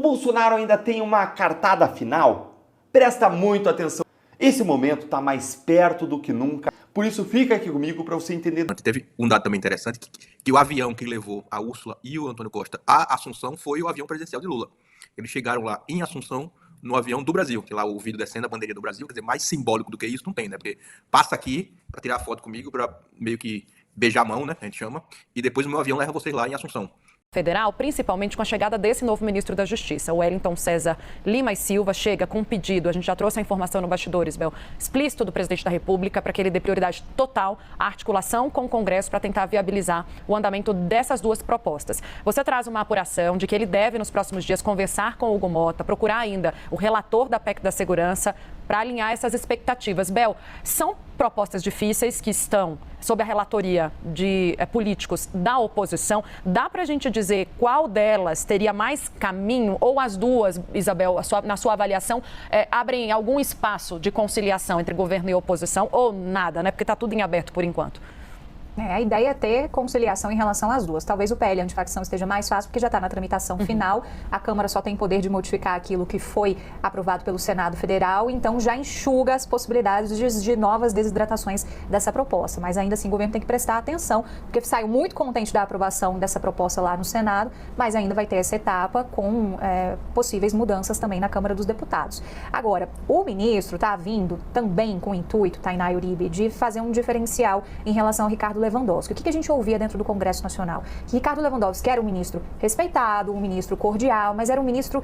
O Bolsonaro ainda tem uma cartada final? Presta muito atenção. Esse momento está mais perto do que nunca. Por isso fica aqui comigo para você entender. Teve um dado também interessante, que o avião que levou a Úrsula e o Antônio Costa à Assunção foi o avião presidencial de Lula. Eles chegaram lá em Assunção, no avião do Brasil, que lá o vídeo descendo a bandeirinha do Brasil, quer dizer, mais simbólico do que isso não tem, né? Porque passa aqui para tirar foto comigo, para meio que beijar a mão, né? A gente chama, e depois o meu avião leva vocês lá em Assunção. Federal, principalmente com a chegada desse novo ministro da Justiça, o Wellington César Lima e Silva, chega com um pedido, a gente já trouxe a informação no bastidores, Bel, explícito do presidente da República para que ele dê prioridade total à articulação com o Congresso para tentar viabilizar o andamento dessas duas propostas. Você traz uma apuração de que ele deve, nos próximos dias, conversar com o Hugo Mota, procurar ainda o relator da PEC da Segurança para alinhar essas expectativas. Bel, são propostas difíceis que estão sob a relatoria de políticos da oposição. Dá para a gente dizer qual delas teria mais caminho, ou as duas, Isabel, na sua avaliação, abrem algum espaço de conciliação entre governo e oposição, ou nada, né? Porque está tudo em aberto por enquanto. A ideia é ter conciliação em relação às duas. Talvez o PL antifacção esteja mais fácil, porque já está na tramitação final. A Câmara só tem poder de modificar aquilo que foi aprovado pelo Senado Federal, então já enxuga as possibilidades de novas desidratações dessa proposta. Mas ainda assim o governo tem que prestar atenção, porque saiu muito contente da aprovação dessa proposta lá no Senado, mas ainda vai ter essa etapa com possíveis mudanças também na Câmara dos Deputados. Agora, o ministro está vindo também com o intuito, Tainá Uribe, de fazer um diferencial em relação ao Ricardo Lewandowski. O que a gente ouvia dentro do Congresso Nacional? Que Ricardo Lewandowski era um ministro respeitado, um ministro cordial, mas era um ministro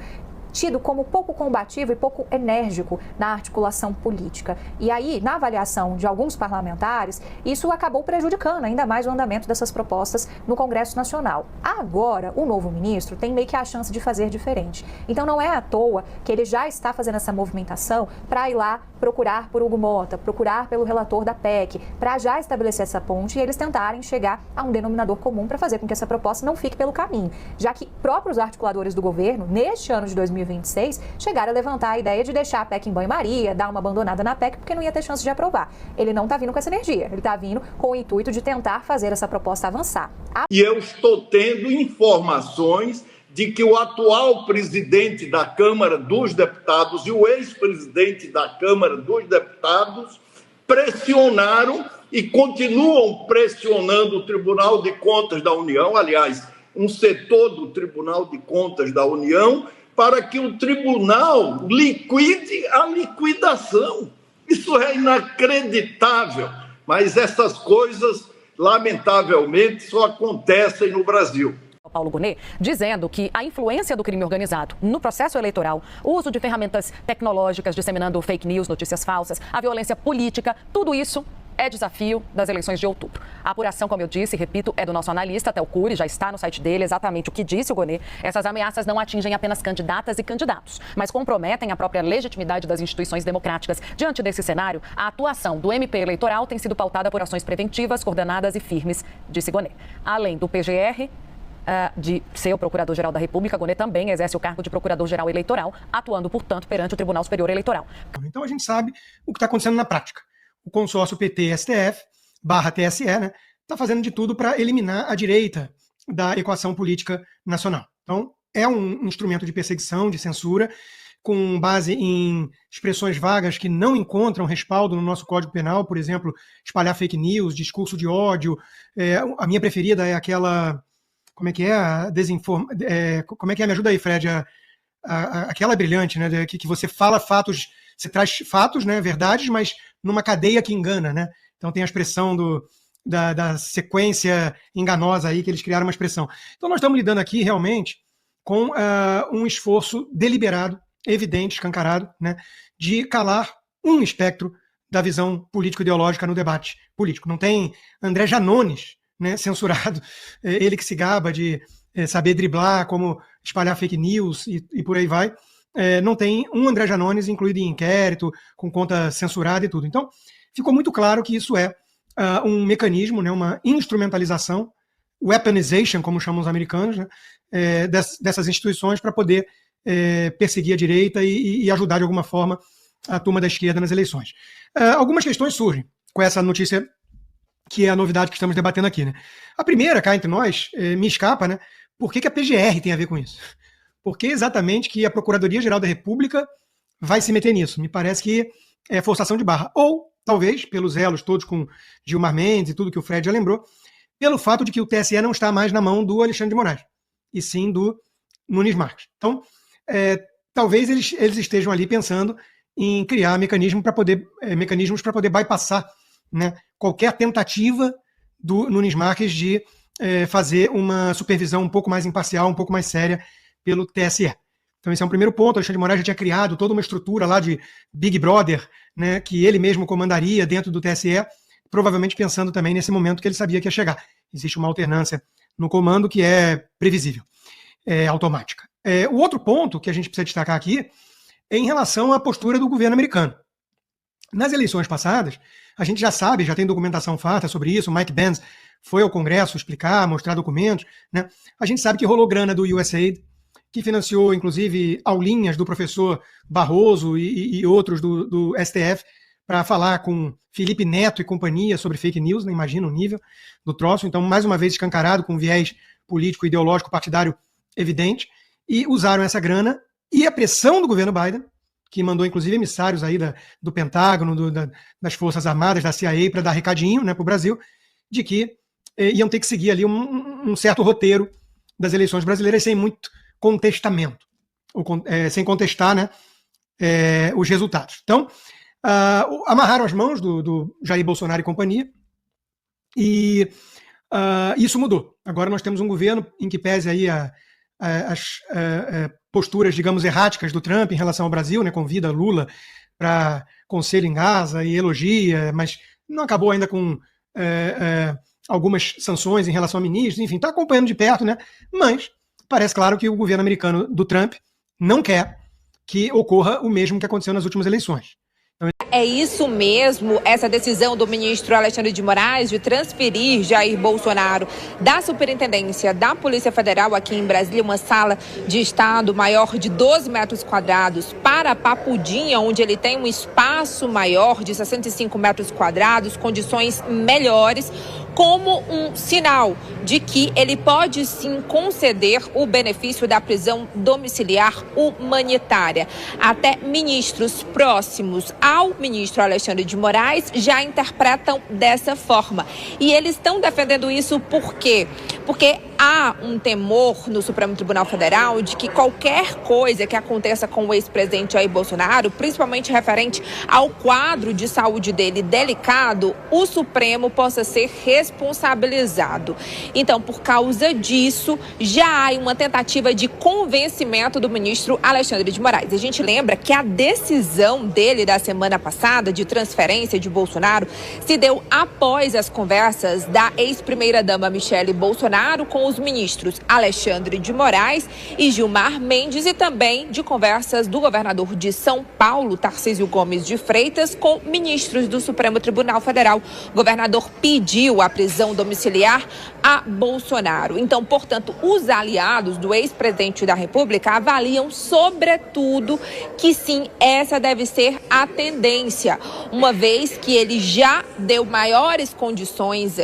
tido como pouco combativo e pouco enérgico na articulação política. E aí, na avaliação de alguns parlamentares, isso acabou prejudicando ainda mais o andamento dessas propostas no Congresso Nacional. Agora, o novo ministro tem meio que a chance de fazer diferente. Então, não é à toa que ele já está fazendo essa movimentação para ir lá procurar por Hugo Mota, procurar pelo relator da PEC, para já estabelecer essa ponte e eles tentarem chegar a um denominador comum para fazer com que essa proposta não fique pelo caminho, já que próprios articuladores do governo, neste ano de 2026, chegaram a levantar a ideia de deixar a PEC em banho-maria, dar uma abandonada na PEC, porque não ia ter chance de aprovar. Ele não está vindo com essa energia, ele está vindo com o intuito de tentar fazer essa proposta avançar. E eu estou tendo informações de que o atual presidente da Câmara dos Deputados e o ex-presidente da Câmara dos Deputados pressionaram e continuam pressionando o Tribunal de Contas da União, aliás, um setor do Tribunal de Contas da União, para que o tribunal liquide a liquidação. Isso é inacreditável, mas essas coisas, lamentavelmente, só acontecem no Brasil. Paulo Gonet, dizendo que a influência do crime organizado no processo eleitoral, o uso de ferramentas tecnológicas disseminando fake news, notícias falsas, a violência política, tudo isso é desafio das eleições de outubro. A apuração, como eu disse e repito, é do nosso analista, Theo Cury, já está no site dele exatamente o que disse o Gonet. Essas ameaças não atingem apenas candidatas e candidatos, mas comprometem a própria legitimidade das instituições democráticas. Diante desse cenário, a atuação do MP eleitoral tem sido pautada por ações preventivas, coordenadas e firmes, disse Gonet. Além do PGR, de ser o Procurador-Geral da República, Gonet também exerce o cargo de Procurador-Geral Eleitoral, atuando, portanto, perante o Tribunal Superior Eleitoral. Então a gente sabe o que está acontecendo na prática. O consórcio PT-STF, /TSE, né, está fazendo de tudo para eliminar a direita da equação política nacional. Então é um instrumento de perseguição, de censura, com base em expressões vagas que não encontram respaldo no nosso Código Penal, por exemplo, espalhar fake news, discurso de ódio. A minha preferida é aquela... Como é que é? Como é que é? Me ajuda aí, Fred. Aquela brilhante, né? Que você fala fatos, você traz fatos, né? Verdades, mas numa cadeia que engana, né? Então tem a expressão da sequência enganosa aí, que eles criaram uma expressão. Então nós estamos lidando aqui realmente com um esforço deliberado, evidente, escancarado, né? De calar um espectro da visão político-ideológica no debate político. Não tem André Janones, né, censurado, ele que se gaba de saber driblar, como espalhar fake news e por aí vai. Não tem um André Janones incluído em inquérito, com conta censurada e tudo. Então, ficou muito claro que isso é um mecanismo, né, uma instrumentalização, weaponization, como chamam os americanos, né, dessas instituições para poder perseguir a direita e ajudar de alguma forma a turma da esquerda nas eleições. Algumas questões surgem com essa notícia que é a novidade que estamos debatendo aqui, né? A primeira, cá entre nós, me escapa, né? Por que a PGR tem a ver com isso? por que exatamente que a Procuradoria-Geral da República vai se meter nisso? Me parece que é forçação de barra. Ou, talvez, pelos elos todos com Gilmar Mendes e tudo que o Fred já lembrou, pelo fato de que o TSE não está mais na mão do Alexandre de Moraes, e sim do Nunes Marques. Então, talvez eles estejam ali pensando em criar mecanismos para poder bypassar, né, qualquer tentativa do Nunes Marques de fazer uma supervisão um pouco mais imparcial, um pouco mais séria pelo TSE. Então esse é um primeiro ponto. O Alexandre de Moraes já tinha criado toda uma estrutura lá de Big Brother, né, que ele mesmo comandaria dentro do TSE, provavelmente pensando também nesse momento que ele sabia que ia chegar. Existe uma alternância no comando que é previsível, automática. O outro ponto que a gente precisa destacar aqui é em relação à postura do governo americano. Nas eleições passadas, a gente já sabe, já tem documentação farta sobre isso, o Mike Pence foi ao Congresso explicar, mostrar documentos, né? A gente sabe que rolou grana do USAID, que financiou, inclusive, aulinhas do professor Barroso e outros do STF para falar com Felipe Neto e companhia sobre fake news, né? Imagina o nível do troço. Então, mais uma vez, escancarado, com viés político, ideológico, partidário evidente, e usaram essa grana e a pressão do governo Biden, que mandou, inclusive, emissários aí do Pentágono, das Forças Armadas, da CIA, para dar recadinho, né, para o Brasil, de que iam ter que seguir ali um certo roteiro das eleições brasileiras sem muito contestamento, sem contestar, né, os resultados. Então, amarraram as mãos do Jair Bolsonaro e companhia, e isso mudou. Agora nós temos um governo em que pese aí as posturas, digamos, erráticas do Trump em relação ao Brasil, né, convida Lula para conselho em Gaza e elogia, mas não acabou ainda com algumas sanções em relação a ministros, enfim, está acompanhando de perto, né? Mas parece claro que o governo americano do Trump não quer que ocorra o mesmo que aconteceu nas últimas eleições. É isso mesmo, essa decisão do ministro Alexandre de Moraes de transferir Jair Bolsonaro da Superintendência da Polícia Federal aqui em Brasília, uma sala de estado maior de 12 metros quadrados, para Papudinha, onde ele tem um espaço maior de 65 metros quadrados, condições melhores, como um sinal de que ele pode sim conceder o benefício da prisão domiciliar humanitária. Até ministros próximos ao ministro Alexandre de Moraes já interpretam dessa forma. E eles estão defendendo isso por quê? Porque há um temor no Supremo Tribunal Federal de que qualquer coisa que aconteça com o ex-presidente Jair Bolsonaro, principalmente referente ao quadro de saúde dele delicado, o Supremo possa ser responsabilizado. Então, por causa disso, já há uma tentativa de convencimento do ministro Alexandre de Moraes. A gente lembra que a decisão dele da semana passada de transferência de Bolsonaro se deu após as conversas da ex-primeira-dama Michele Bolsonaro com os ministros Alexandre de Moraes e Gilmar Mendes, e também de conversas do governador de São Paulo, Tarcísio Gomes de Freitas, com ministros do Supremo Tribunal Federal. O governador pediu a prisão domiciliar a Bolsonaro. Então, portanto, os aliados do ex-presidente da República avaliam, sobretudo, que sim, essa deve ser a tendência, uma vez que ele já deu melhores condições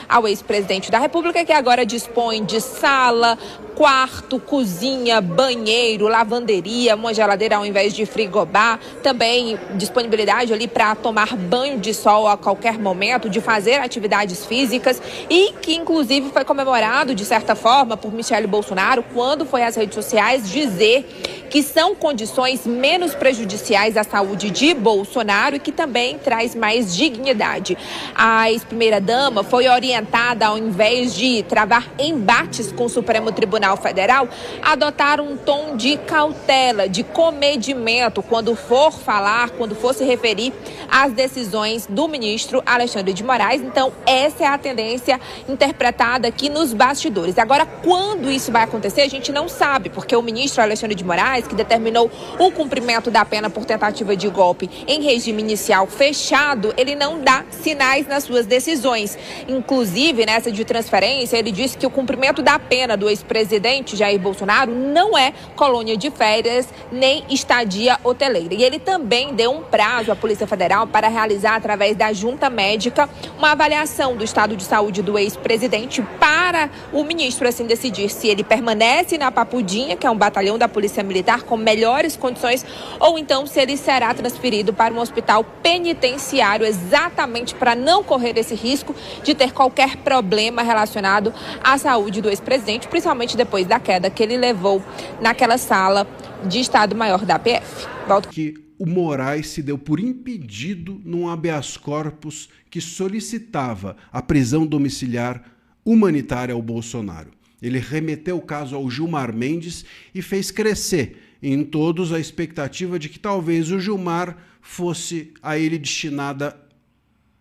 ao ex-presidente da República, que agora dispõe de sala, quarto, cozinha, banheiro, lavanderia, uma geladeira ao invés de frigobar, também disponibilidade ali para tomar banho de sol a qualquer momento, de fazer atividades físicas, e que inclusive foi comemorado de certa forma por Michele Bolsonaro quando foi às redes sociais dizer que são condições menos prejudiciais à saúde de Bolsonaro e que também traz mais dignidade. A ex-primeira-dama foi orientada, ao invés de travar embates com o Supremo Tribunal Federal, a adotar um tom de cautela, de comedimento quando for falar, quando for se referir às decisões do ministro Alexandre de Moraes. Então, essa é a tendência interpretada aqui nos bastidores. Agora, quando isso vai acontecer, a gente não sabe, porque o ministro Alexandre de Moraes Moraes, que determinou o cumprimento da pena por tentativa de golpe em regime inicial fechado, ele não dá sinais nas suas decisões. Inclusive, nessa de transferência, ele disse que o cumprimento da pena do ex-presidente Jair Bolsonaro não é colônia de férias nem estadia hoteleira. E ele também deu um prazo à Polícia Federal para realizar, através da junta médica, uma avaliação do estado de saúde do ex-presidente para o ministro assim decidir se ele permanece na Papudinha, que é um batalhão da Polícia Militar com melhores condições, ou então se ele será transferido para um hospital penitenciário, exatamente para não correr esse risco de ter qualquer problema relacionado à saúde do ex-presidente, principalmente depois da queda que ele levou naquela sala de Estado-Maior da PF. Que o Moraes se deu por impedido num habeas corpus que solicitava a prisão domiciliar humanitária ao Bolsonaro. Ele remeteu o caso ao Gilmar Mendes e fez crescer em todos a expectativa de que talvez o Gilmar fosse a ele destinada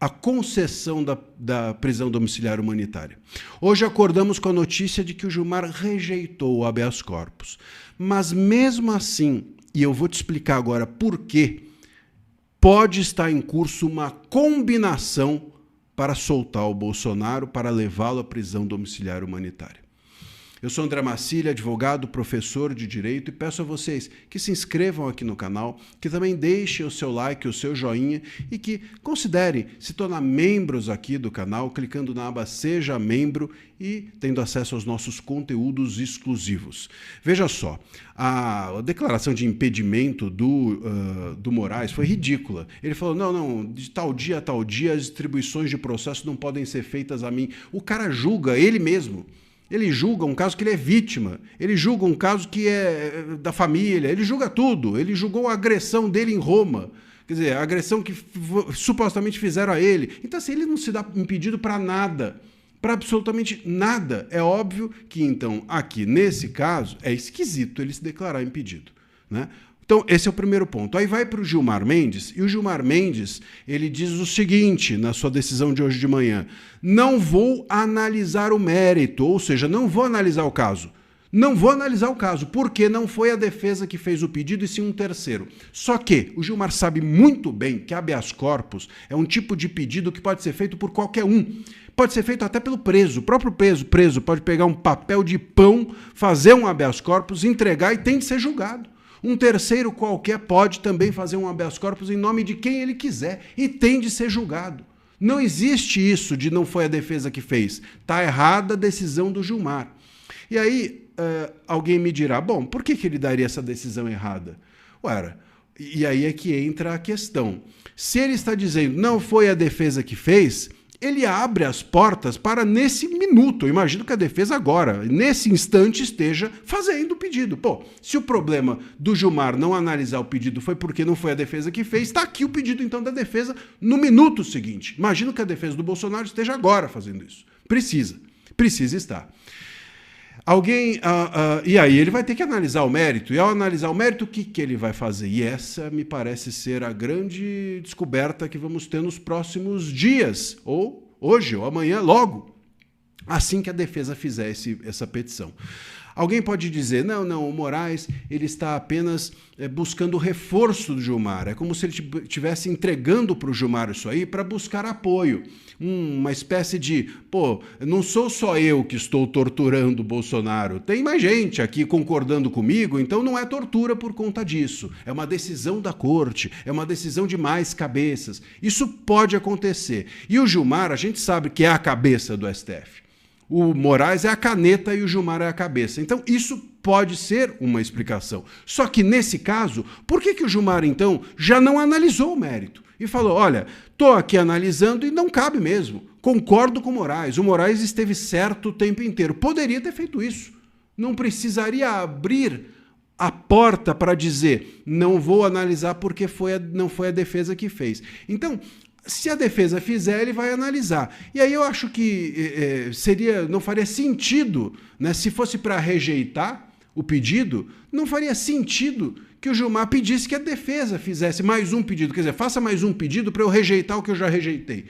a concessão da prisão domiciliar humanitária. Hoje acordamos com a notícia de que o Gilmar rejeitou o habeas corpus. Mas mesmo assim, e eu vou te explicar agora por quê, pode estar em curso uma combinação para soltar o Bolsonaro, para levá-lo à prisão domiciliar humanitária. Eu sou André Marcília, advogado, professor de Direito, e peço a vocês que se inscrevam aqui no canal, que também deixem o seu like, o seu joinha e que considerem se tornar membros aqui do canal, clicando na aba Seja Membro e tendo acesso aos nossos conteúdos exclusivos. Veja só, a declaração de impedimento do Moraes foi ridícula. Ele falou, não, de tal dia a tal dia as distribuições de processo não podem ser feitas a mim. O cara julga ele mesmo. Ele julga um caso que ele é vítima, ele julga um caso que é da família, ele julga tudo. Ele julgou a agressão dele em Roma, quer dizer, a agressão que supostamente fizeram a ele. Então, assim, ele não se dá impedido para nada, para absolutamente nada. É óbvio que, então, aqui, nesse caso, é esquisito ele se declarar impedido, né? Então, esse é o primeiro ponto. Aí vai para o Gilmar Mendes, e o Gilmar Mendes, ele diz o seguinte, na sua decisão de hoje de manhã: não vou analisar o mérito, ou seja, não vou analisar o caso. Não vou analisar o caso, porque não foi a defesa que fez o pedido, e sim um terceiro. Só que o Gilmar sabe muito bem que habeas corpus é um tipo de pedido que pode ser feito por qualquer um. Pode ser feito até pelo preso. O próprio preso pode pegar um papel de pão, fazer um habeas corpus, entregar e tem de ser julgado. Um terceiro qualquer pode também fazer um habeas corpus em nome de quem ele quiser e tem de ser julgado. Não existe isso de não foi a defesa que fez. Está errada a decisão do Gilmar. E aí alguém me dirá, bom, por que ele daria essa decisão errada? Ora, e aí é que entra a questão. Se ele está dizendo não foi a defesa que fez, ele abre as portas para, nesse minuto, eu imagino que a defesa agora, nesse instante, esteja fazendo o pedido. Pô, se o problema do Gilmar não analisar o pedido foi porque não foi a defesa que fez, está aqui o pedido, então, da defesa no minuto seguinte. Imagino que a defesa do Bolsonaro esteja agora fazendo isso. Precisa estar. E aí ele vai ter que analisar o mérito, e ao analisar o mérito, o que ele vai fazer? E essa me parece ser a grande descoberta que vamos ter nos próximos dias, ou hoje, ou amanhã, logo, assim que a defesa fizer essa petição. Alguém pode dizer, não, o Moraes ele está apenas buscando o reforço do Gilmar. É como se ele estivesse entregando para o Gilmar isso aí para buscar apoio. Uma espécie de, não sou só eu que estou torturando o Bolsonaro, tem mais gente aqui concordando comigo, então não é tortura por conta disso. É uma decisão da corte, é uma decisão de mais cabeças. Isso pode acontecer. E o Gilmar, a gente sabe que é a cabeça do STF. O Moraes é a caneta e o Gilmar é a cabeça. Então, isso pode ser uma explicação. Só que, nesse caso, por que o Gilmar, então, já não analisou o mérito? E falou, olha, estou aqui analisando e não cabe mesmo. Concordo com o Moraes esteve certo o tempo inteiro. Poderia ter feito isso. Não precisaria abrir a porta para dizer, não vou analisar porque não foi a defesa que fez. Então, se a defesa fizer, ele vai analisar. E aí eu acho que não faria sentido, né, se fosse para rejeitar o pedido, não faria sentido que o Gilmar pedisse que a defesa fizesse mais um pedido. Quer dizer, faça mais um pedido para eu rejeitar o que eu já rejeitei.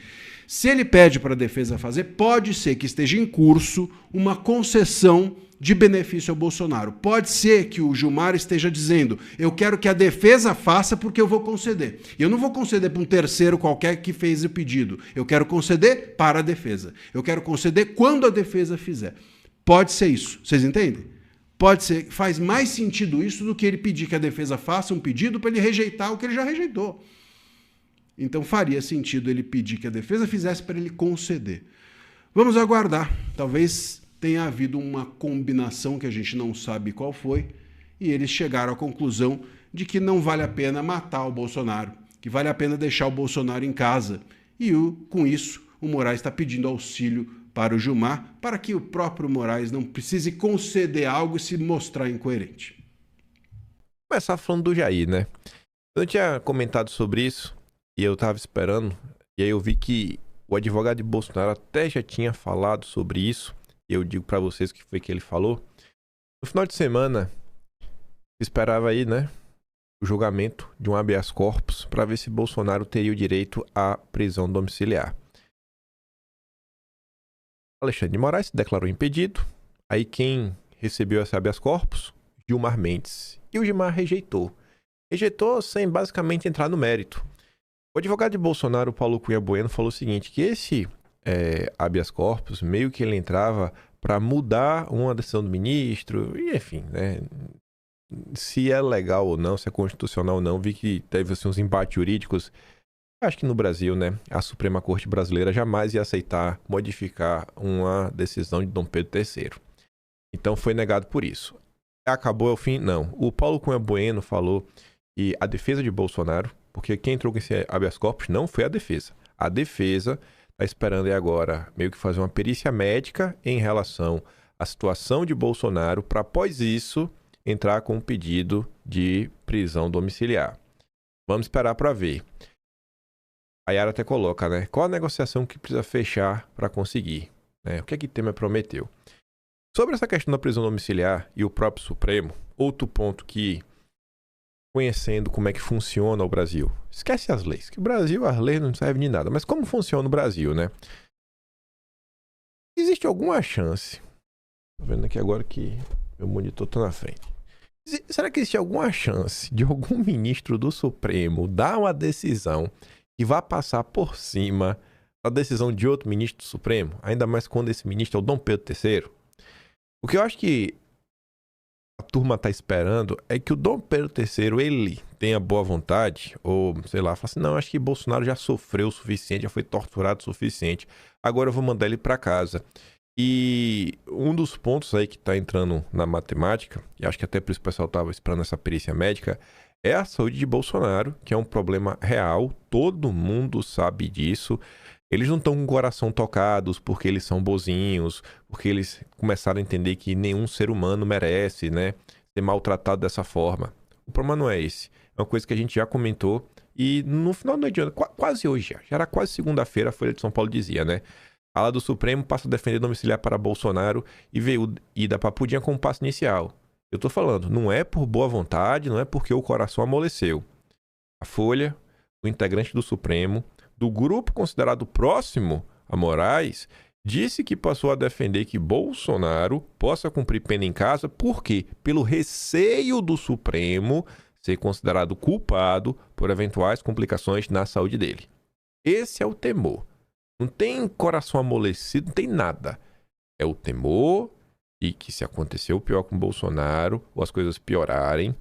Se ele pede para a defesa fazer, pode ser que esteja em curso uma concessão de benefício ao Bolsonaro. Pode ser que o Gilmar esteja dizendo: eu quero que a defesa faça porque eu vou conceder. E eu não vou conceder para um terceiro qualquer que fez o pedido. Eu quero conceder para a defesa. Eu quero conceder quando a defesa fizer. Pode ser isso. Vocês entendem? Pode ser. Faz mais sentido isso do que ele pedir que a defesa faça um pedido para ele rejeitar o que ele já rejeitou. Então faria sentido ele pedir que a defesa fizesse para ele conceder. Vamos aguardar. Talvez tenha havido uma combinação que a gente não sabe qual foi, e eles chegaram à conclusão de que não vale a pena matar o Bolsonaro, que vale a pena deixar o Bolsonaro em casa. E com isso, o Moraes está pedindo auxílio para o Gilmar, para que o próprio Moraes não precise conceder algo e se mostrar incoerente. Começar falando do Jair, né? Eu tinha comentado sobre isso, e eu estava esperando, e aí eu vi que o advogado de Bolsonaro até já tinha falado sobre isso. Eu digo para vocês o que foi que ele falou. No final de semana, esperava aí, né, o julgamento de um habeas corpus para ver se Bolsonaro teria o direito à prisão domiciliar. Alexandre de Moraes se declarou impedido. Aí quem recebeu esse habeas corpus? Gilmar Mendes. E o Gilmar rejeitou. Rejeitou sem basicamente entrar no mérito. O advogado de Bolsonaro, Paulo Cunha Bueno, falou o seguinte, que esse habeas corpus, meio que ele entrava para mudar uma decisão do ministro, e enfim, né? Se é legal ou não, se é constitucional ou não, vi que teve assim, uns embates jurídicos. Acho que no Brasil, né, a Suprema Corte Brasileira jamais ia aceitar modificar uma decisão de Dom Pedro III. Então foi negado por isso. Acabou ao fim? Não. O Paulo Cunha Bueno falou que a defesa de Bolsonaro, porque quem entrou com esse habeas corpus não foi a defesa. A defesa está esperando aí agora meio que fazer uma perícia médica em relação à situação de Bolsonaro para, após isso, entrar com um pedido de prisão domiciliar. Vamos esperar para ver. A Yara até coloca, né? Qual a negociação que precisa fechar para conseguir? Né? O que é que Temer prometeu? Sobre essa questão da prisão domiciliar e o próprio Supremo, outro ponto que, conhecendo como é que funciona o Brasil, esquece as leis, que o Brasil, as leis não servem de nada, mas como funciona o Brasil, né? Existe alguma chance, tô vendo aqui agora que meu monitor tá na frente, será que existe alguma chance de algum ministro do Supremo dar uma decisão que vá passar por cima da decisão de outro ministro do Supremo, ainda mais quando esse ministro é o Dom Pedro III? O que eu acho que a turma está esperando é que o Dom Pedro III, ele tenha boa vontade, ou sei lá, fala assim, não, acho que Bolsonaro já sofreu o suficiente, já foi torturado o suficiente, agora eu vou mandar ele para casa. E um dos pontos aí que está entrando na matemática, e acho que até por isso o pessoal estava esperando essa perícia médica, é a saúde de Bolsonaro, que é um problema real, todo mundo sabe disso. Eles não estão com o coração tocados porque eles são bozinhos, porque eles começaram a entender que nenhum ser humano merece, né, ser maltratado dessa forma. O problema não é esse. É uma coisa que a gente já comentou e no final do dia, quase hoje já era quase segunda-feira, a Folha de São Paulo dizia, né? A ala do Supremo passa a defender domiciliar para Bolsonaro e veio da papudinha como passo inicial. Eu tô falando, não é por boa vontade, não é porque o coração amoleceu. A Folha, o integrante do Supremo, do grupo considerado próximo a Moraes, disse que passou a defender que Bolsonaro possa cumprir pena em casa, porque pelo receio do Supremo ser considerado culpado por eventuais complicações na saúde dele. Esse é o temor. Não tem coração amolecido, não tem nada. É o temor de que se acontecer o pior com Bolsonaro, ou as coisas piorarem,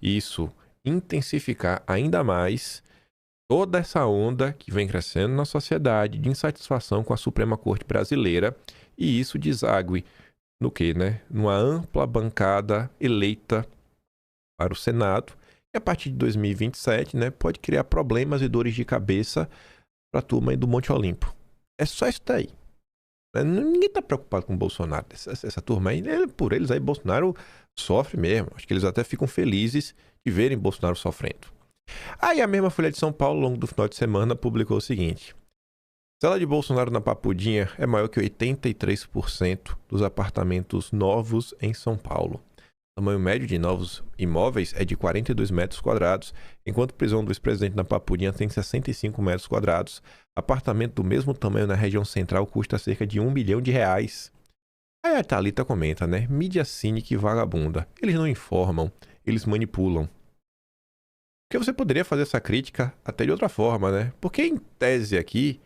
isso intensificar ainda mais toda essa onda que vem crescendo na sociedade de insatisfação com a Suprema Corte Brasileira, e isso desague no quê, né? Numa ampla bancada eleita para o Senado, e a partir de 2027, né, pode criar problemas e dores de cabeça para a turma aí do Monte Olimpo. É só isso daí. Ninguém está preocupado com o Bolsonaro. Essa turma aí, por eles aí, Bolsonaro sofre mesmo. Acho que eles até ficam felizes de verem Bolsonaro sofrendo. Aí a mesma Folha de São Paulo, ao longo do final de semana, publicou o seguinte: a cela de Bolsonaro na Papudinha é maior que 83% dos apartamentos novos em São Paulo. O tamanho médio de novos imóveis é de 42 metros quadrados, enquanto a prisão do ex-presidente na Papulinha tem 65 metros quadrados. Apartamento do mesmo tamanho na região central custa cerca de R$1 milhão. Aí a Thalita comenta, né? Mídia cínica e vagabunda. Eles não informam, eles manipulam. Porque você poderia fazer essa crítica até de outra forma, né? Porque em tese aqui,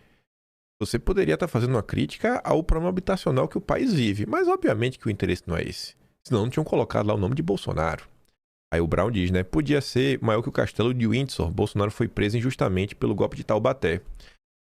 você poderia estar fazendo uma crítica ao problema habitacional que o país vive. Mas obviamente que o interesse não é esse. Senão não tinham colocado lá o nome de Bolsonaro. Aí o Brown diz, né? Podia ser maior que o castelo de Windsor. Bolsonaro foi preso injustamente pelo golpe de Taubaté.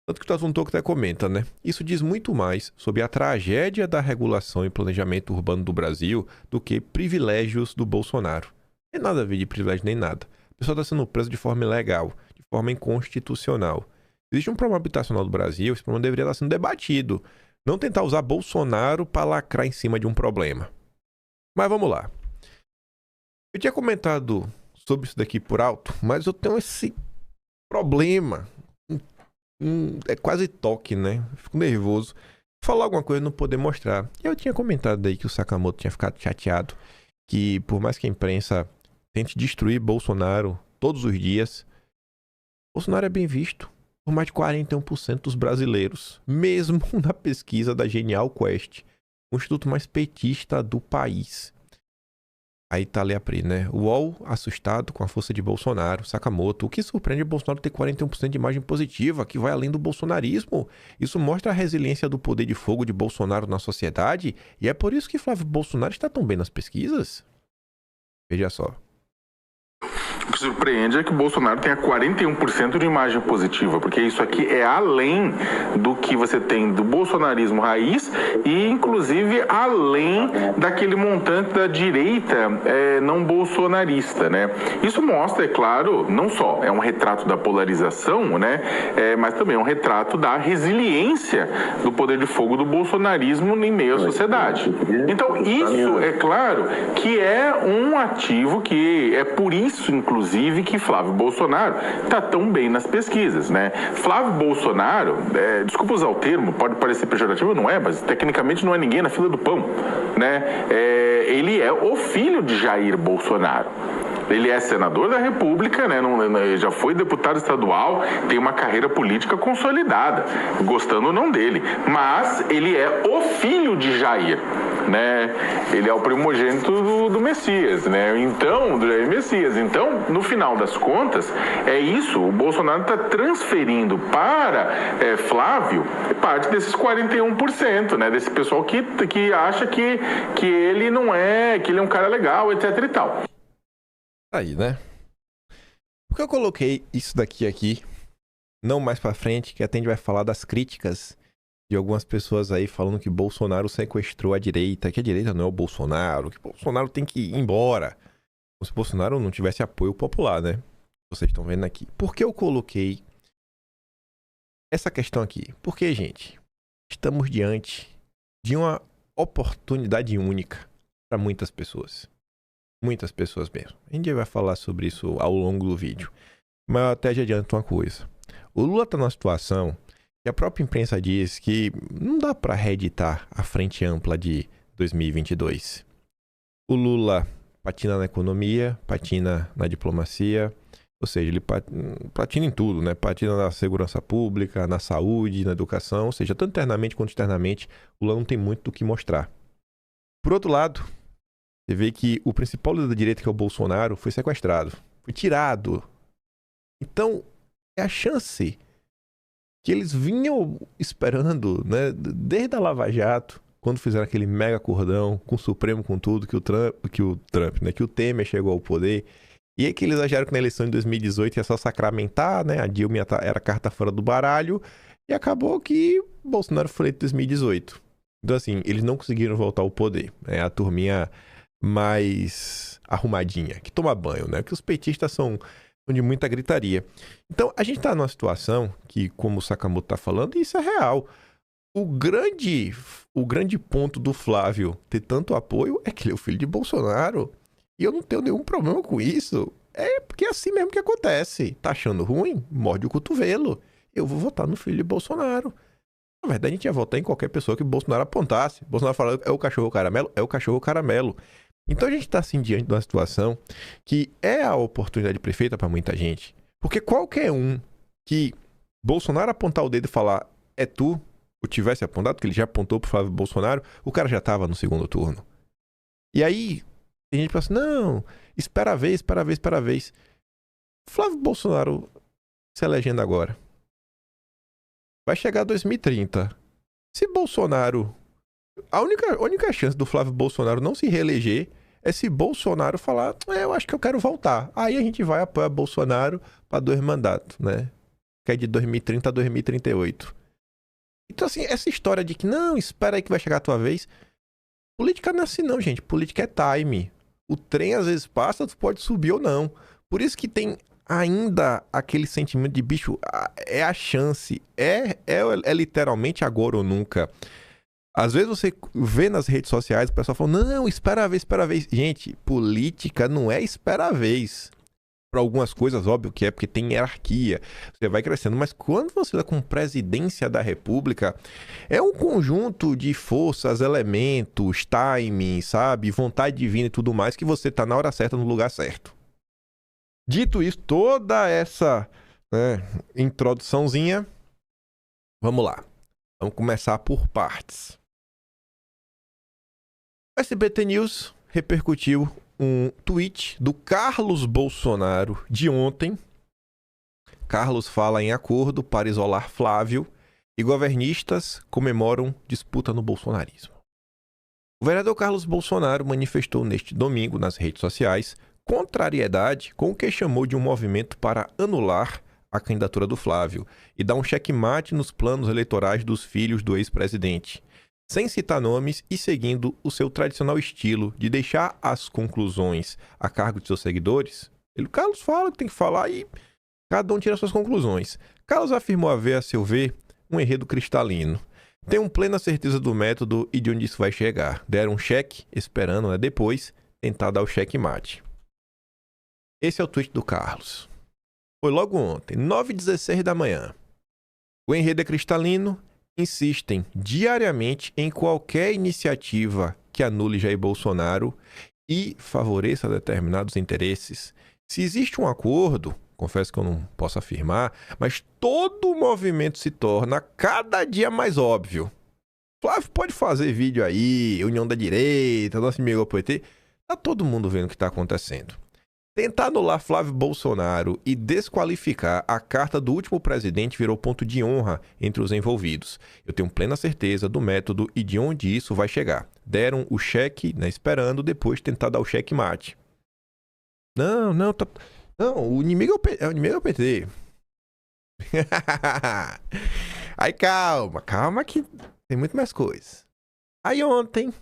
Tanto que o Tassun Toco até comenta, né? Isso diz muito mais sobre a tragédia da regulação e planejamento urbano do Brasil do que privilégios do Bolsonaro. Não tem nada a ver de privilégio nem nada. A pessoa está sendo presa de forma ilegal, de forma inconstitucional. Existe um problema habitacional do Brasil, esse problema deveria estar sendo debatido. Não tentar usar Bolsonaro para lacrar em cima de um problema. Mas vamos lá. Eu tinha comentado sobre isso daqui por alto, mas eu tenho esse problema. É quase toque, né? Fico nervoso. Falar alguma coisa e não poder mostrar. Eu tinha comentado aí que o Sakamoto tinha ficado chateado. Que por mais que a imprensa tente destruir Bolsonaro todos os dias, Bolsonaro é bem visto por mais de 41% dos brasileiros. Mesmo na pesquisa da Genial Quest, o instituto mais petista do país. Aí tá ali a Pri, né? O UOL assustado com a força de Bolsonaro, Sakamoto. O que surpreende é Bolsonaro ter 41% de imagem positiva, que vai além do bolsonarismo. Isso mostra a resiliência do poder de fogo de Bolsonaro na sociedade. E é por isso que Flávio Bolsonaro está tão bem nas pesquisas. Veja só. O que surpreende é que o Bolsonaro tenha 41% de imagem positiva, porque isso aqui é além do que você tem do bolsonarismo raiz e, inclusive, além daquele montante da direita não bolsonarista, né? Isso mostra, é claro, não só é um retrato da polarização, né? Mas também é um retrato da resiliência do poder de fogo do bolsonarismo em meio à sociedade. Então, isso, é claro, que é um ativo que é por isso, inclusive, que Flávio Bolsonaro está tão bem nas pesquisas, né? Flávio Bolsonaro, desculpa usar o termo, pode parecer pejorativo, não é, mas tecnicamente não é ninguém na fila do pão, né? Ele é o filho de Jair Bolsonaro. Ele é senador da República, né? Já foi deputado estadual, tem uma carreira política consolidada, gostando ou não dele. Mas ele é o filho de Jair, né? Ele é o primogênito do Messias, né? Então, do Jair Messias. Então, no final das contas, é isso. O Bolsonaro está transferindo para Flávio parte desses 41%, né? Desse pessoal que acha que ele não é, que ele é um cara legal, etc e tal. Aí, né? Porque eu coloquei isso daqui aqui, não mais pra frente, que até a gente vai falar das críticas de algumas pessoas aí falando que Bolsonaro sequestrou a direita, que a direita não é o Bolsonaro, que Bolsonaro tem que ir embora. Como se Bolsonaro não tivesse apoio popular, né? Vocês estão vendo aqui. Por que eu coloquei essa questão aqui? Porque, gente, estamos diante de uma oportunidade única para muitas pessoas. Muitas pessoas mesmo. A gente vai falar sobre isso ao longo do vídeo. Mas eu até já adianto uma coisa. O Lula está numa situação que a própria imprensa diz que não dá para reeditar a frente ampla de 2022. O Lula patina na economia, patina na diplomacia, ou seja, ele patina em tudo, né? Patina na segurança pública, na saúde, na educação, ou seja, tanto internamente quanto externamente, o Lula não tem muito do que mostrar. Por outro lado, você vê que o principal líder da direita, que é o Bolsonaro, foi sequestrado. Foi tirado. Então, é a chance que eles vinham esperando, né? Desde a Lava Jato, quando fizeram aquele mega cordão com o Supremo, com tudo, que o Temer chegou ao poder. E aí que eles acharam que na eleição de 2018 ia só sacramentar, né? A Dilma era carta fora do baralho. E acabou que Bolsonaro foi eleito em 2018. Então, assim, eles não conseguiram voltar ao poder. É a turminha mais arrumadinha, que toma banho, né? Porque os petistas são de muita gritaria. Então, a gente tá numa situação que, como o Sakamoto tá falando, isso é real. O grande ponto do Flávio ter tanto apoio é que ele é o filho de Bolsonaro. E eu não tenho nenhum problema com isso. É porque é assim mesmo que acontece. Tá achando ruim? Morde o cotovelo. Eu vou votar no filho de Bolsonaro. Na verdade, a gente ia votar em qualquer pessoa que Bolsonaro apontasse. Bolsonaro falou, é o cachorro caramelo? É o cachorro caramelo. Então a gente está assim diante de uma situação que é a oportunidade perfeita para muita gente. Porque qualquer um que Bolsonaro apontar o dedo e falar é tu, ou tivesse apontado, porque ele já apontou pro Flávio Bolsonaro, o cara já estava no segundo turno. E aí, tem gente que fala assim, não, espera a vez, espera a vez, espera a vez. Flávio Bolsonaro se elegendo agora. Vai chegar 2030. Se Bolsonaro... A única chance do Flávio Bolsonaro não se reeleger é se Bolsonaro falar, eu acho que eu quero voltar. Aí a gente vai apoiar Bolsonaro para 2 mandatos, né? Que é de 2030 a 2038. Então, assim, essa história de que, não, espera aí que vai chegar a tua vez. Política não é assim, não, gente. Política é time. O trem, às vezes, passa, tu pode subir ou não. Por isso que tem ainda aquele sentimento de, bicho, é a chance. É literalmente agora ou nunca. Às vezes você vê nas redes sociais o pessoal falando, não, espera a vez, espera a vez. Gente, política não é espera a vez. Para algumas coisas, óbvio que é, porque tem hierarquia. Você vai crescendo. Mas quando você está com presidência da República, é um conjunto de forças, elementos, timing, sabe? Vontade divina e tudo mais, que você está na hora certa, no lugar certo. Dito isso, toda essa introduçãozinha, vamos lá. Vamos começar por partes. O SBT News repercutiu um tweet do Carlos Bolsonaro de ontem. Carlos fala em acordo para isolar Flávio e governistas comemoram disputa no bolsonarismo. O vereador Carlos Bolsonaro manifestou neste domingo nas redes sociais contrariedade com o que chamou de um movimento para anular a candidatura do Flávio e dar um checkmate nos planos eleitorais dos filhos do ex-presidente, sem citar nomes e seguindo o seu tradicional estilo de deixar as conclusões a cargo de seus seguidores. O Carlos fala o que tem que falar e cada um tira suas conclusões. Carlos afirmou haver, a seu ver, um enredo cristalino. Tenho plena certeza do método e de onde isso vai chegar. Deram um cheque, esperando, depois, tentar dar o checkmate. Esse é o tweet do Carlos. Foi logo ontem, 9h16 da manhã. O enredo é cristalino. Insistem diariamente em qualquer iniciativa que anule Jair Bolsonaro e favoreça determinados interesses. Se existe um acordo, confesso que eu não posso afirmar, mas todo o movimento se torna cada dia mais óbvio. Flávio pode fazer vídeo aí, União da Direita, nosso amigo PT, tá todo mundo vendo o que está acontecendo. Tentar anular Flávio Bolsonaro e desqualificar a carta do último presidente virou ponto de honra entre os envolvidos. Eu tenho plena certeza do método e de onde isso vai chegar. Deram o cheque, esperando depois tentar dar o checkmate. Não, o inimigo é o PT. Aí calma que tem muito mais coisa. Aí ontem...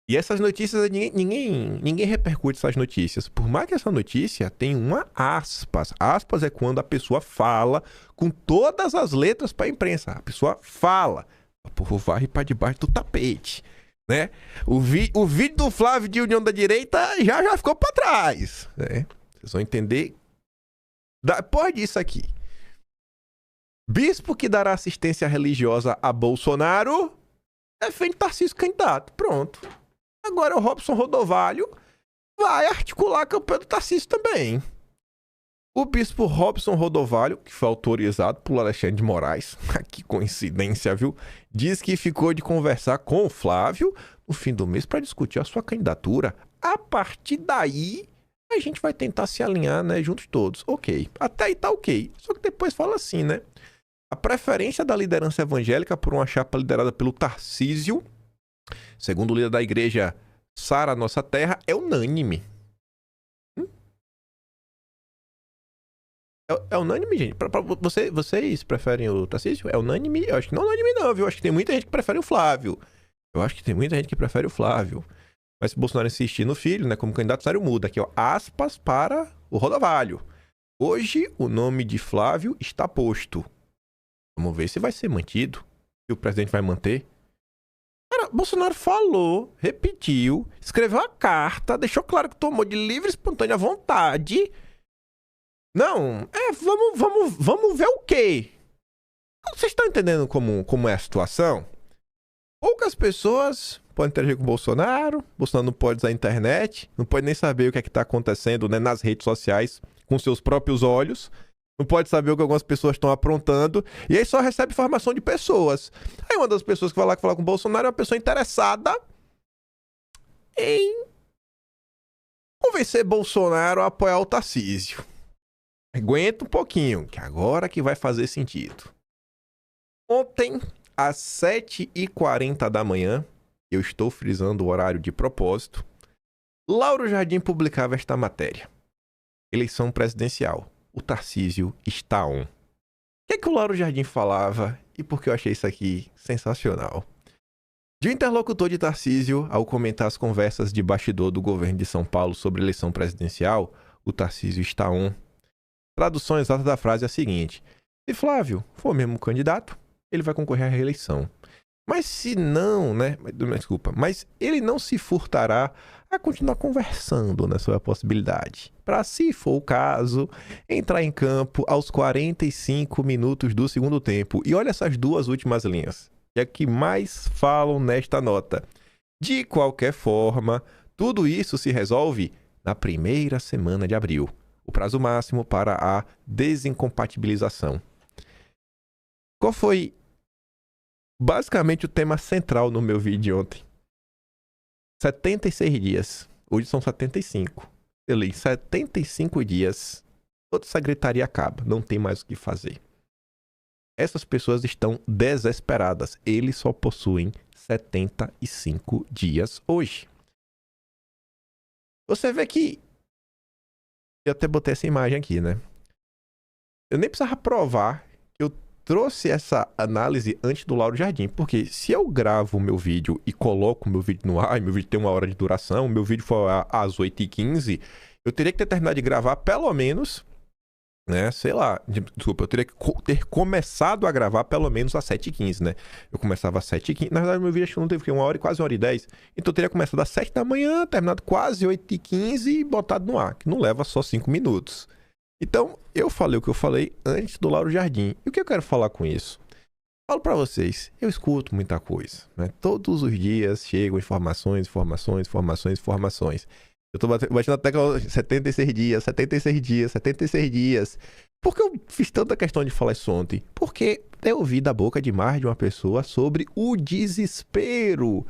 E essas notícias, ninguém repercute essas notícias. Por mais que essa notícia tenha uma aspas. Aspas é quando a pessoa fala com todas as letras para a imprensa. A pessoa fala. O povo varre para debaixo do tapete. Né? O vídeo do Flávio de União da Direita já ficou para trás. Né? Vocês vão entender depois disso aqui. Bispo que dará assistência religiosa a Bolsonaro defende Tarcísio candidato. Pronto. Agora o Robson Rodovalho vai articular a campanha do Tarcísio também. O bispo Robson Rodovalho, que foi autorizado por Alexandre de Moraes, que coincidência, viu? Diz que ficou de conversar com o Flávio no fim do mês para discutir a sua candidatura. A partir daí, a gente vai tentar se alinhar, juntos todos. Ok. Até aí tá ok. Só que depois fala assim, A preferência da liderança evangélica por uma chapa liderada pelo Tarcísio, segundo o líder da igreja Sara Nossa Terra, é unânime. É unânime, gente? Vocês preferem o Tarcísio? É unânime? Eu acho que não é unânime não, viu? Eu acho que tem muita gente que prefere o Flávio. Mas se Bolsonaro insistir no filho, como candidato, o cenário muda. Aqui, aspas para o Rodovalho. Hoje, o nome de Flávio está posto. Vamos ver se vai ser mantido. Se o presidente vai manter. Cara, Bolsonaro falou, repetiu, escreveu a carta, deixou claro que tomou de livre e espontânea vontade. Não, vamos ver o quê? Vocês estão entendendo como é a situação? Poucas pessoas pode interagir com o Bolsonaro não pode usar a internet, não pode nem saber o que é que está acontecendo, né, nas redes sociais com seus próprios olhos, não pode saber o que algumas pessoas estão aprontando, e aí só recebe informação de pessoas. Aí uma das pessoas que vai lá falar com o Bolsonaro é uma pessoa interessada em convencer Bolsonaro a apoiar o Tarcísio. Aguenta um pouquinho, que agora que vai fazer sentido. Ontem, às 7h40 da manhã, eu estou frisando o horário de propósito, Lauro Jardim publicava esta matéria. Eleição presidencial. O Tarcísio está on. O que é que o Lauro Jardim falava e por que eu achei isso aqui sensacional? De um interlocutor de Tarcísio, ao comentar as conversas de bastidor do governo de São Paulo sobre a eleição presidencial, o Tarcísio está on. Tradução exata da frase é a seguinte: se Flávio for mesmo candidato, ele vai concorrer à reeleição. Mas se não, né? Desculpa, mas ele não se furtará a continuar conversando, né, sobre a possibilidade. Para, se for o caso, entrar em campo aos 45 minutos do segundo tempo. E olha essas duas últimas linhas, que é que mais falam nesta nota. De qualquer forma, tudo isso se resolve na primeira semana de abril. O prazo máximo para a desincompatibilização. Qual foi basicamente o tema central no meu vídeo de ontem? 76 dias. Hoje são 75. Eu li 75 dias. Toda essa gritaria acaba. Não tem mais o que fazer. Essas pessoas estão desesperadas. Eles só possuem 75 dias hoje. Você vê que... Eu até botei essa imagem aqui, né? Eu nem precisava provar que eu trouxe essa análise antes do Lauro Jardim. Porque se eu gravo o meu vídeo e coloco o meu vídeo no ar, e meu vídeo tem 1 hora de duração, meu vídeo for às 8h15, eu teria que ter terminado de gravar pelo menos, né? Sei lá, desculpa, eu teria que ter começado a gravar pelo menos às 7h15, né? Eu começava às 7h15, na verdade meu vídeo acho que não teve 1 hora e quase 1h10. Então eu teria começado às 7 da manhã, terminado quase 8h15 e botado no ar, que não leva só 5 minutos. Então, eu falei o que eu falei antes do Lauro Jardim. E o que eu quero falar com isso? Falo pra vocês, eu escuto muita coisa, né? Todos os dias chegam informações. Eu tô batendo na tecla 76 dias. Por que eu fiz tanta questão de falar isso ontem? Porque eu ouvi da boca de mais de uma pessoa sobre o desespero.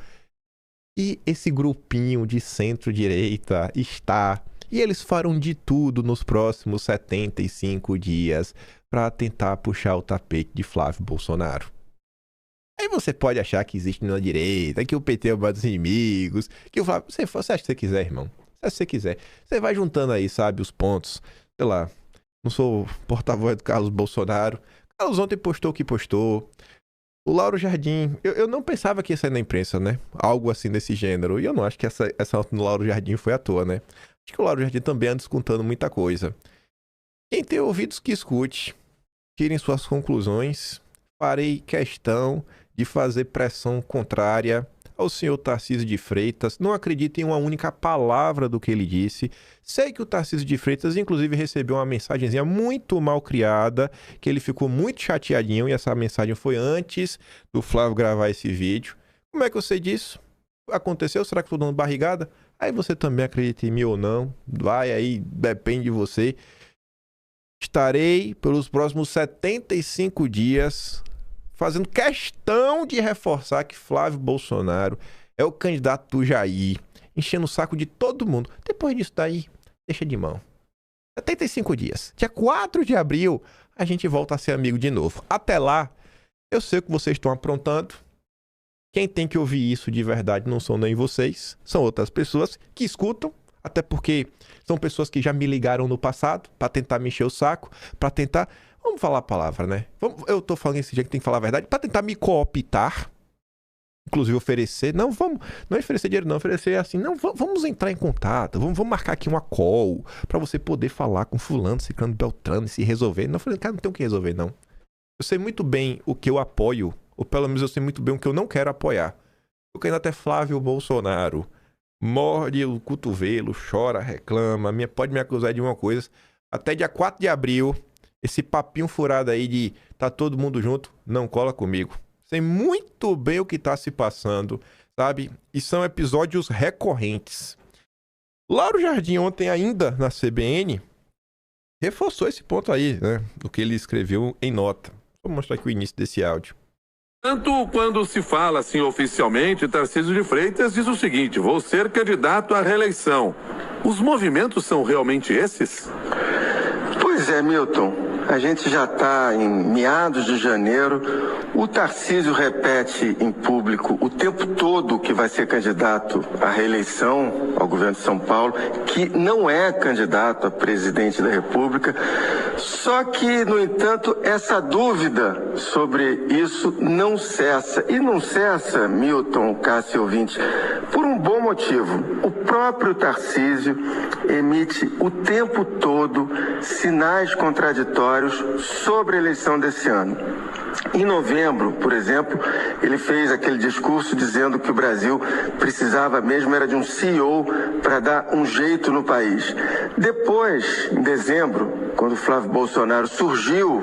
E esse grupinho de centro-direita está... E eles farão de tudo nos próximos 75 dias para tentar puxar o tapete de Flávio Bolsonaro. Aí você pode achar que existe na direita, que o PT é o maior dos inimigos, que o Flávio... Você acha que você quiser, irmão. Se você quiser. Você vai juntando aí, sabe, os pontos. Sei lá, não sou porta-voz do Carlos Bolsonaro. Carlos ontem postou o que postou. O Lauro Jardim, eu não pensava que ia sair na imprensa, né? Algo assim desse gênero. E eu não acho que essa nota no Lauro Jardim foi à toa, né? Acho que o Lauro Jardim também anda escutando muita coisa. Quem tem ouvidos que escute, tirem suas conclusões. Farei questão de fazer pressão contrária ao senhor Tarcísio de Freitas. Não acredito em uma única palavra do que ele disse. Sei que o Tarcísio de Freitas, inclusive, recebeu uma mensagenzinha muito mal criada, que ele ficou muito chateadinho, e essa mensagem foi antes do Flávio gravar esse vídeo. Como é que eu sei disso? Aconteceu? Será que estou dando barrigada? Aí você também acredita em mim ou não. Vai aí, depende de você. Estarei pelos próximos 75 dias fazendo questão de reforçar que Flávio Bolsonaro é o candidato do Jair, enchendo o saco de todo mundo. Depois disso daí, deixa de mão. 75 dias. Dia 4 de abril, a gente volta a ser amigo de novo. Até lá, eu sei o que vocês estão aprontando. Quem tem que ouvir isso de verdade não são nem vocês, são outras pessoas que escutam, até porque são pessoas que já me ligaram no passado para tentar me encher o saco, para tentar... Vamos falar a palavra, né? Eu tô falando esse dia que tem que falar a verdade, para tentar me cooptar, inclusive oferecer... Não é oferecer dinheiro, não. Oferecer assim, não, vamos entrar em contato, vamos marcar aqui uma call para você poder falar com fulano, ciclano, beltrano e se resolver. Não, eu falei, cara, não tem o que resolver, não. Eu sei muito bem o que eu apoio, ou pelo menos eu sei muito bem o que eu não quero apoiar. O candidato é Flávio Bolsonaro. Morde o cotovelo, chora, reclama, pode me acusar de uma coisa. Até dia 4 de abril, esse papinho furado aí de tá todo mundo junto, não cola comigo. Sei muito bem o que tá se passando. sabe? E são episódios recorrentes. Lauro Jardim, ontem ainda na CBN, reforçou esse ponto aí, né? Do que ele escreveu em nota. Vou mostrar aqui o início desse áudio. Tanto quando se fala assim oficialmente, Tarcísio de Freitas diz o seguinte: vou ser candidato à reeleição. Os movimentos são realmente esses? Pois é, Milton. A gente já está em meados de janeiro. O Tarcísio repete em público o tempo todo que vai ser candidato à reeleição ao governo de São Paulo, que não é candidato a presidente da República. Só que, no entanto, essa dúvida sobre isso não cessa. E não cessa, Milton, Cássio ouvinte, por um bom motivo. O próprio Tarcísio emite o tempo todo sinais contraditórios sobre a eleição desse ano. Em novembro, por exemplo, ele fez aquele discurso dizendo que o Brasil precisava mesmo era de um CEO para dar um jeito no país. Depois, em dezembro, quando Flávio Bolsonaro surgiu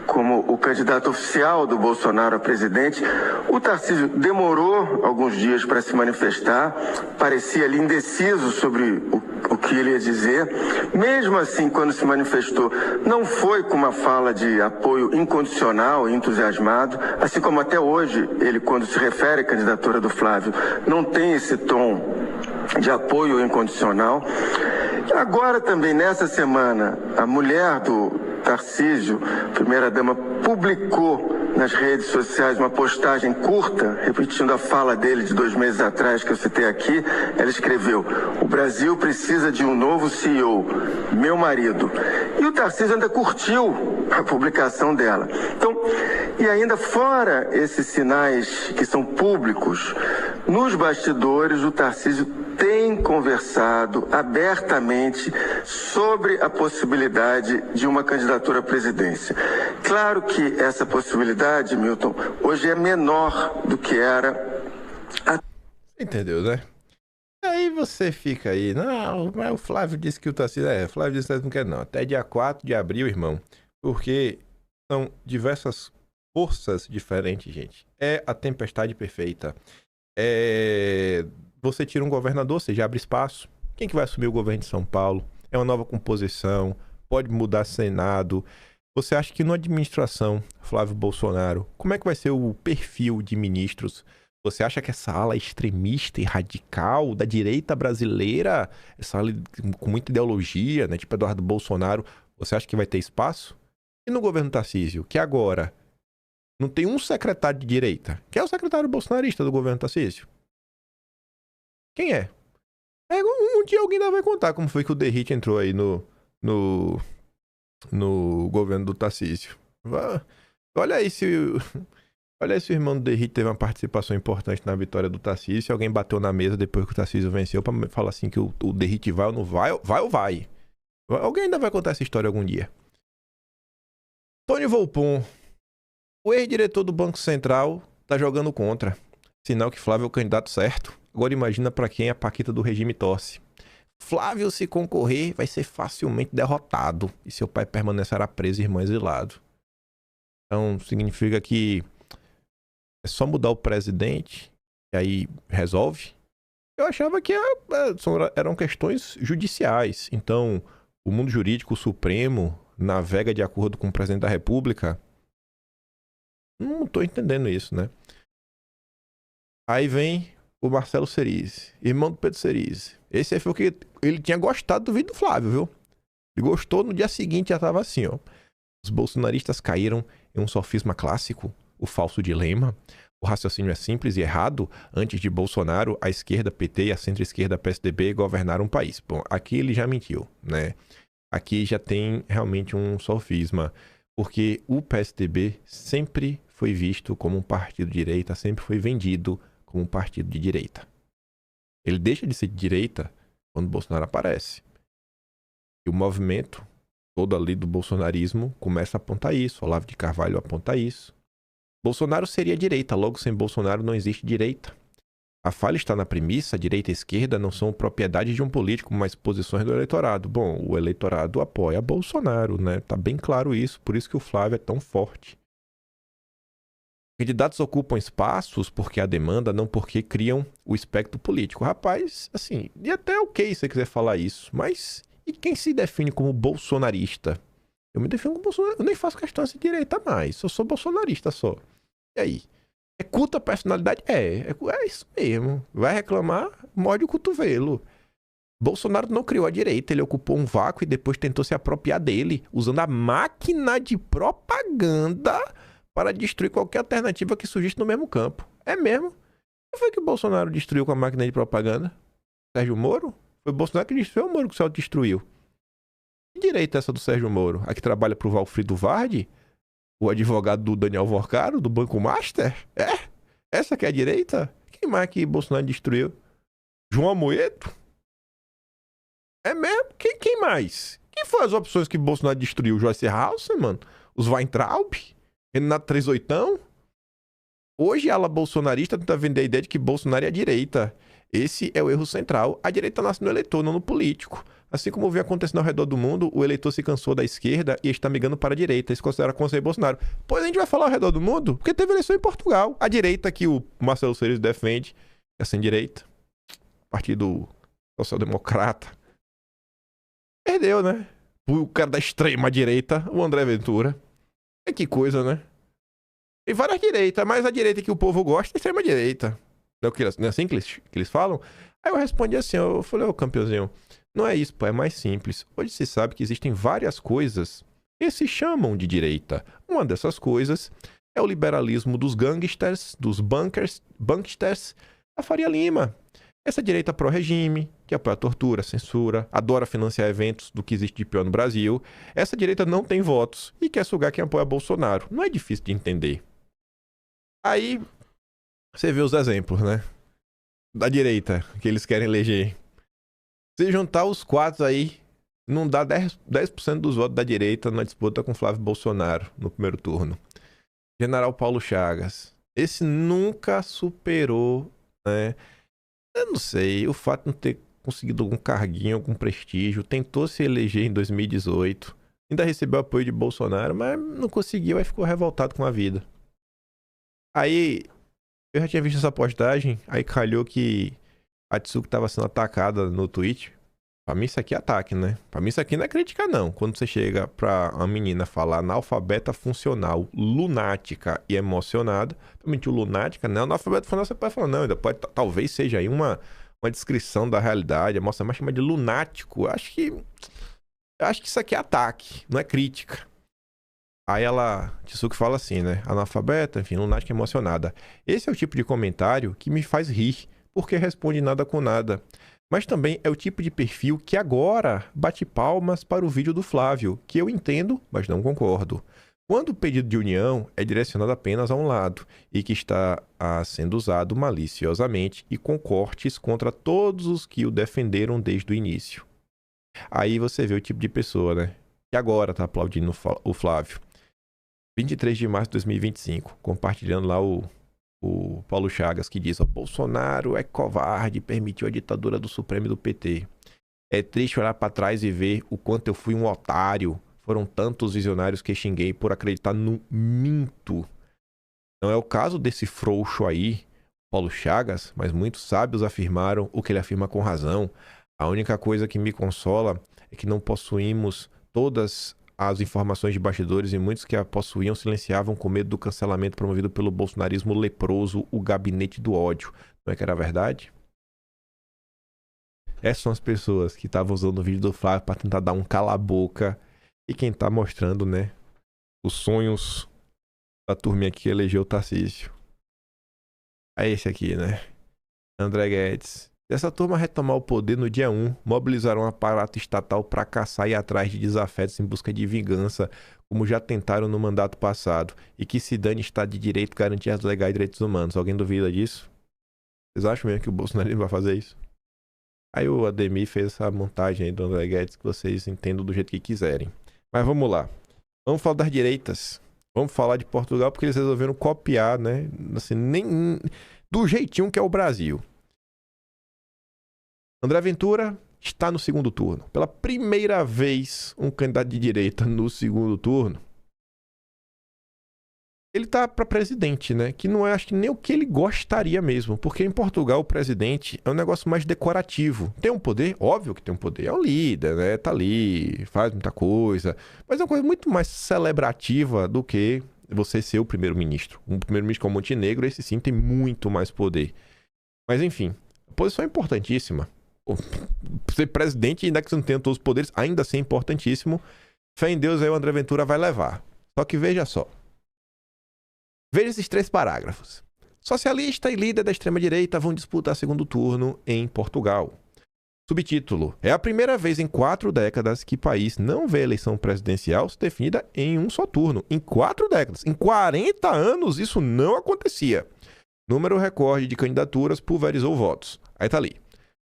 como o candidato oficial do Bolsonaro a presidente, o Tarcísio demorou alguns dias para se manifestar, parecia ali indeciso sobre o que ele ia dizer. Mesmo assim, quando se manifestou, não foi com uma fala de apoio incondicional e entusiasmado, assim como até hoje ele, quando se refere à candidatura do Flávio, não tem esse tom de apoio incondicional. Agora também, nessa semana, a mulher do Tarcísio, primeira-dama, publicou nas redes sociais uma postagem curta, repetindo a fala dele de 2 meses atrás, que eu citei aqui. Ela escreveu: o Brasil precisa de um novo CEO, meu marido. E o Tarcísio ainda curtiu a publicação dela. Então, e ainda fora esses sinais que são públicos, nos bastidores o Tarcísio tem conversado abertamente sobre a possibilidade de uma candidatura à presidência. Claro que essa possibilidade, Milton, hoje é menor do que era. Entendeu, né? Aí você fica aí, não, mas o Flávio disse que o Tarcísio... o Flávio disse que não quer não, até dia 4 de abril, irmão, porque são diversas forças diferentes, gente. É a tempestade perfeita. Você tira um governador, você já abre espaço. Quem que vai assumir o governo de São Paulo? É uma nova composição, pode mudar Senado. Você acha que na administração Flávio Bolsonaro, como é que vai ser o perfil de ministros? Você acha que essa ala extremista e radical da direita brasileira, essa ala com muita ideologia, né, tipo Eduardo Bolsonaro, você acha que vai ter espaço? E no governo Tarcísio, que agora não tem um secretário de direita, que é o secretário bolsonarista do governo Tarcísio? Quem é? Um dia alguém ainda vai contar como foi que o Derrite entrou aí no governo do Tarcísio. Olha aí se o irmão do Derrite teve uma participação importante na vitória do Tarcísio. Se alguém bateu na mesa depois que o Tarcísio venceu pra falar assim que o Derrite vai ou não vai, vai ou vai. Alguém ainda vai contar essa história algum dia. Tony Volpon, o ex-diretor do Banco Central, tá jogando contra. Sinal que Flávio é o candidato certo. Agora imagina pra quem a Paquita do regime torce. Flávio, se concorrer, vai ser facilmente derrotado. E seu pai permanecerá preso e irmão exilado. Então, significa que é só mudar o presidente e aí resolve? Eu achava que eram questões judiciais. Então, o mundo jurídico, o Supremo, navega de acordo com o presidente da República. Não tô entendendo isso, né? Aí vem o Marcelo Cerise, irmão do Pedro Cerise. Esse aí foi o que ele tinha gostado do vídeo do Flávio, viu? Ele gostou, no dia seguinte já tava assim, ó. Os bolsonaristas caíram em um sofisma clássico, o falso dilema. O raciocínio é simples e errado. Antes de Bolsonaro, a esquerda PT e a centro-esquerda PSDB governaram o país. Bom, aqui ele já mentiu, né? Aqui já tem realmente um sofisma, porque o PSDB sempre foi visto como um partido de direita, sempre foi vendido como um partido de direita. Ele deixa de ser de direita quando Bolsonaro aparece. E o movimento todo ali do bolsonarismo começa a apontar isso. Olavo de Carvalho aponta isso. Bolsonaro seria direita, logo sem Bolsonaro não existe direita. A falha está na premissa, direita e esquerda não são propriedade de um político, mas posições do eleitorado. Bom, o eleitorado apoia Bolsonaro, né? Tá bem claro isso, por isso que o Flávio é tão forte. Candidatos ocupam espaços porque há demanda, não porque criam o espectro político. Rapaz, assim, e até ok se você quiser falar isso, mas e quem se define como bolsonarista? Eu me defino como bolsonarista, eu nem faço questão de direita mais, eu sou bolsonarista só. E aí? É culto a personalidade? É isso mesmo. Vai reclamar, morde o cotovelo. Bolsonaro não criou a direita, ele ocupou um vácuo e depois tentou se apropriar dele, usando a máquina de propaganda para destruir qualquer alternativa que surgisse no mesmo campo. É mesmo? Quem foi que o Bolsonaro destruiu com a máquina de propaganda? Sérgio Moro? Foi o Bolsonaro que destruiu ou o Moro que só destruiu? Que direita é essa do Sérgio Moro? A que trabalha pro Valfrido Vardi? O advogado do Daniel Vorcaro, do Banco Master? É? Essa que é a direita? Quem mais que Bolsonaro destruiu? João Amoedo? É mesmo? Quem mais? Quem foi as opções que Bolsonaro destruiu? Joyce Hasselmann? Os Weintraub? Renato 38? Hoje a ala bolsonarista tenta vender a ideia de que Bolsonaro é a direita. Esse é o erro central. A direita nasce no eleitor, não no político. Assim como vem acontecendo ao redor do mundo, o eleitor se cansou da esquerda e está migrando para a direita. Isso considera conselho Bolsonaro. Pois a gente vai falar ao redor do mundo, porque teve eleição em Portugal. A direita que o Marcelo Ceres defende é sem direita. Partido Social-Democrata. Perdeu, né? O cara da extrema direita, o André Ventura. É que coisa, né? Tem várias direitas, mas a direita que o povo gosta é a extrema direita. Não é assim que eles falam? Aí eu respondi assim, eu falei, ô campeãozinho, não é isso, pô, é mais simples. Hoje se sabe que existem várias coisas que se chamam de direita. Uma dessas coisas é o liberalismo dos gangsters, dos banksters, a Faria Lima. Essa direita pró-regime, que apoia a tortura, a censura, adora financiar eventos do que existe de pior no Brasil. Essa direita não tem votos e quer sugar quem apoia Bolsonaro. Não é difícil de entender. Aí, você vê os exemplos, né? Da direita, que eles querem eleger. Se juntar os quatro aí, não dá 10% dos votos da direita na disputa com Flávio Bolsonaro no primeiro turno. General Paulo Chagas. Esse nunca superou, né? Eu não sei, o fato de não ter conseguido algum carguinho, algum prestígio, tentou se eleger em 2018, ainda recebeu apoio de Bolsonaro, mas não conseguiu, aí ficou revoltado com a vida. Aí, eu já tinha visto essa postagem, aí calhou que a Tsuki estava sendo atacada no Twitch. Pra mim isso aqui é ataque, né? Pra mim isso aqui não é crítica, não. Quando você chega pra uma menina falar analfabeta funcional, lunática e emocionada, realmente o lunática, né? Analfabeta funcional você pode falar, não, ainda pode, talvez seja aí uma descrição da realidade, mostra mais chama de lunático. Acho que isso aqui é ataque, não é crítica. Aí Tsuki fala assim, né? Analfabeta, enfim, lunática e emocionada. Esse é o tipo de comentário que me faz rir, porque responde nada com nada. Mas também é o tipo de perfil que agora bate palmas para o vídeo do Flávio, que eu entendo, mas não concordo. Quando o pedido de união é direcionado apenas a um lado e que está sendo usado maliciosamente e com cortes contra todos os que o defenderam desde o início. Aí você vê o tipo de pessoa, né? Que agora está aplaudindo o Flávio. 23 de março de 2025, compartilhando lá o Paulo Chagas, que diz: Bolsonaro é covarde, permitiu a ditadura do Supremo e do PT. É triste olhar para trás e ver o quanto eu fui um otário. Foram tantos visionários que xinguei por acreditar no minto. Não é o caso desse frouxo aí, Paulo Chagas, mas muitos sábios afirmaram o que ele afirma com razão. A única coisa que me consola é que não possuímos todas as informações de bastidores e muitos que a possuíam silenciavam com medo do cancelamento promovido pelo bolsonarismo leproso, o gabinete do ódio. Não é que era verdade? Essas são as pessoas que estavam usando o vídeo do Flávio para tentar dar um cala-boca e quem tá mostrando, né, os sonhos da turminha que elegeu o Tarcísio. É esse aqui, né? André Guedes. Se essa turma retomar o poder no dia 1, mobilizarão um aparato estatal para caçar e ir atrás de desafetos em busca de vingança, como já tentaram no mandato passado, e que se dane Estado de Direito, garantias legais e direitos humanos. Alguém duvida disso? Vocês acham mesmo que o Bolsonaro vai fazer isso? Aí o Ademir fez essa montagem aí do André Guedes que vocês entendam do jeito que quiserem. Mas vamos lá. Vamos falar das direitas. Vamos falar de Portugal porque eles resolveram copiar, né? Assim, nem do jeitinho que é o Brasil. André Ventura está no segundo turno. Pela primeira vez, um candidato de direita no segundo turno. ele tá para presidente, né? Que não é, acho que nem o que ele gostaria mesmo. Porque em Portugal o presidente é um negócio mais decorativo. Tem um poder? Óbvio que tem um poder. É o líder, né? Tá ali, faz muita coisa. Mas é uma coisa muito mais celebrativa do que você ser o primeiro-ministro. Um primeiro-ministro como Montenegro, esse sim tem muito mais poder. Mas enfim, a posição é importantíssima. Ser presidente, ainda que você não tenha todos os poderes, ainda assim é importantíssimo. Fé em Deus aí o André Ventura vai levar. Só que veja só. Veja esses 3 parágrafos. Socialista e líder da extrema-direita vão disputar segundo turno em Portugal. Subtítulo. É a primeira vez em 4 décadas que o país não vê eleição presidencial se definida em um só turno. Em 4 décadas. Em 40 anos isso não acontecia. Número recorde de candidaturas pulverizou votos. Aí tá ali.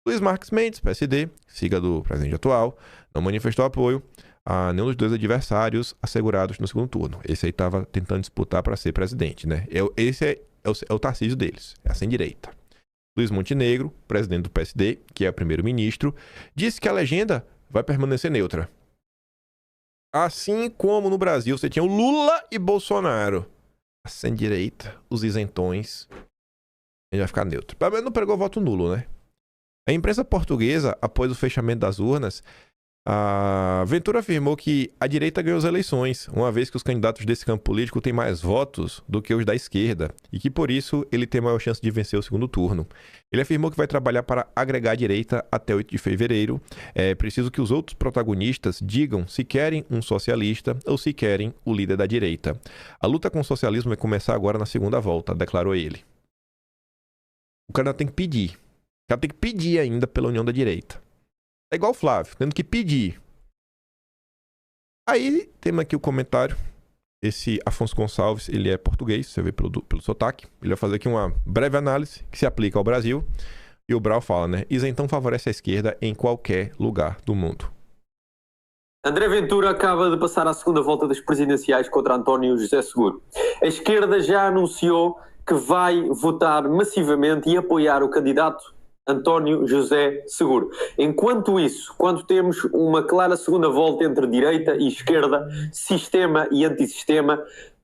Luís Marques Mendes, PSD, sigla do presidente atual, não manifestou apoio a nenhum dos 2 adversários assegurados no segundo turno. Esse aí estava tentando disputar para ser presidente, né? Esse é o Tarcísio deles, é a sem-direita. Luiz Montenegro, presidente do PSD, que é primeiro-ministro, disse que a legenda vai permanecer neutra. Assim como no Brasil você tinha o Lula e Bolsonaro. A sem-direita, os isentões, ele vai ficar neutro. Pelo menos não pregou voto nulo, né? A imprensa portuguesa, após o fechamento das urnas, a Ventura afirmou que a direita ganhou as eleições, uma vez que os candidatos desse campo político têm mais votos do que os da esquerda, e que por isso ele tem maior chance de vencer o segundo turno. Ele afirmou que vai trabalhar para agregar a direita até 8 de fevereiro. É preciso que os outros protagonistas digam se querem um socialista ou se querem o líder da direita. A luta com o socialismo vai começar agora na segunda volta, declarou ele. O cara tem que pedir. O cara tem que pedir ainda pela união da direita. É igual o Flávio, tendo que pedir. Aí temos aqui o comentário. Esse Afonso Gonçalves, ele é português, você vê pelo sotaque. Ele vai fazer aqui uma breve análise que se aplica ao Brasil. E o Brau fala, né? Isentão favorece a esquerda em qualquer lugar do mundo. André Ventura acaba de passar à segunda volta das presidenciais contra António José Seguro. A esquerda já anunciou que vai votar massivamente e apoiar o candidato António José Seguro. Enquanto isso, quando temos uma clara segunda volta entre direita e esquerda, sistema e antissistema,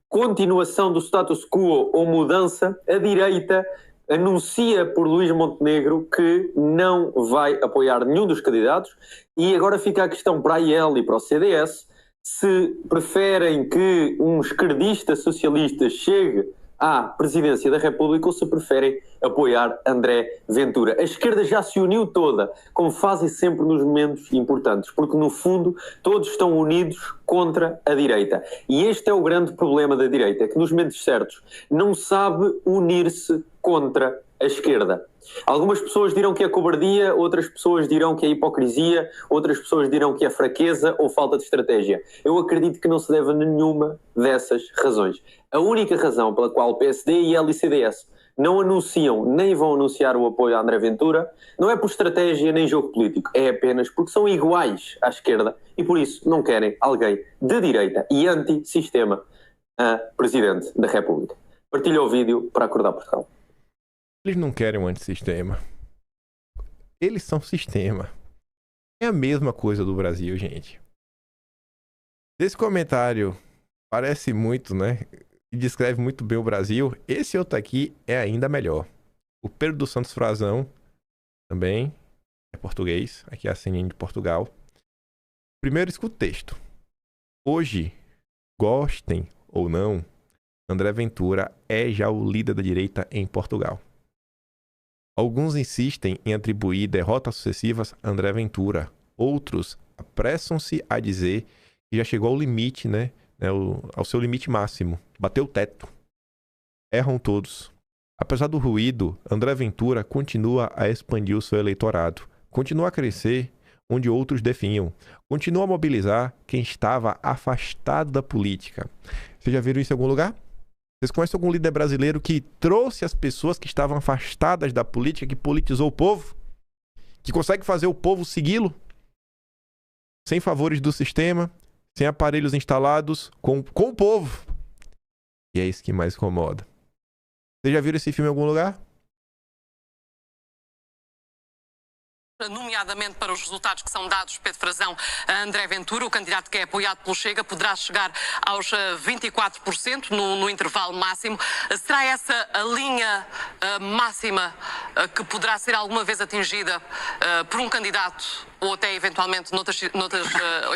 continuação do status quo ou mudança, a direita anuncia por Luís Montenegro que não vai apoiar nenhum dos candidatos e agora fica a questão para a IEL e para o CDS se preferem que um esquerdista socialista chegue à presidência da República ou se preferem apoiar André Ventura. A esquerda já se uniu toda, como fazem sempre nos momentos importantes, porque no fundo todos estão unidos contra a direita. E este é o grande problema da direita, que nos momentos certos não sabe unir-se contra a esquerda. Algumas pessoas dirão que é cobardia, outras pessoas dirão que é hipocrisia, outras pessoas dirão que é fraqueza ou falta de estratégia. Eu acredito que não se deve a nenhuma dessas razões. A única razão pela qual o PSD, IEL e CDS não anunciam nem vão anunciar o apoio a André Ventura não é por estratégia nem jogo político, é apenas porque são iguais à esquerda e por isso não querem alguém de direita e anti-sistema a presidente da República. Partilha o vídeo para acordar Portugal. Eles não querem um antissistema. Eles são sistema. É a mesma coisa do Brasil, gente. Esse comentário parece muito, né? E descreve muito bem o Brasil. Esse outro aqui é ainda melhor. O Pedro dos Santos Frazão também é português. Aqui é a CNN de Portugal. Primeiro, escuta o texto. Hoje, gostem ou não, André Ventura é já o líder da direita em Portugal. Alguns insistem em atribuir derrotas sucessivas a André Ventura. Outros apressam-se a dizer que já chegou ao limite, né? Ao seu limite máximo. Bateu o teto. Erram todos. Apesar do ruído, André Ventura continua a expandir o seu eleitorado. Continua a crescer onde outros definham. Continua a mobilizar quem estava afastado da política. Vocês já viram isso em algum lugar? Vocês conhecem algum líder brasileiro que trouxe as pessoas que estavam afastadas da política, que politizou o povo? Que consegue fazer o povo segui-lo? Sem favores do sistema, sem aparelhos instalados, com o povo. E é isso que mais incomoda. Vocês já viram esse filme em algum lugar? Nomeadamente para os resultados que são dados, Pedro Frazão, a André Ventura, o candidato que é apoiado pelo Chega, poderá chegar aos 24% no intervalo máximo. Será essa a linha máxima que poderá ser alguma vez atingida por um candidato ou até eventualmente noutras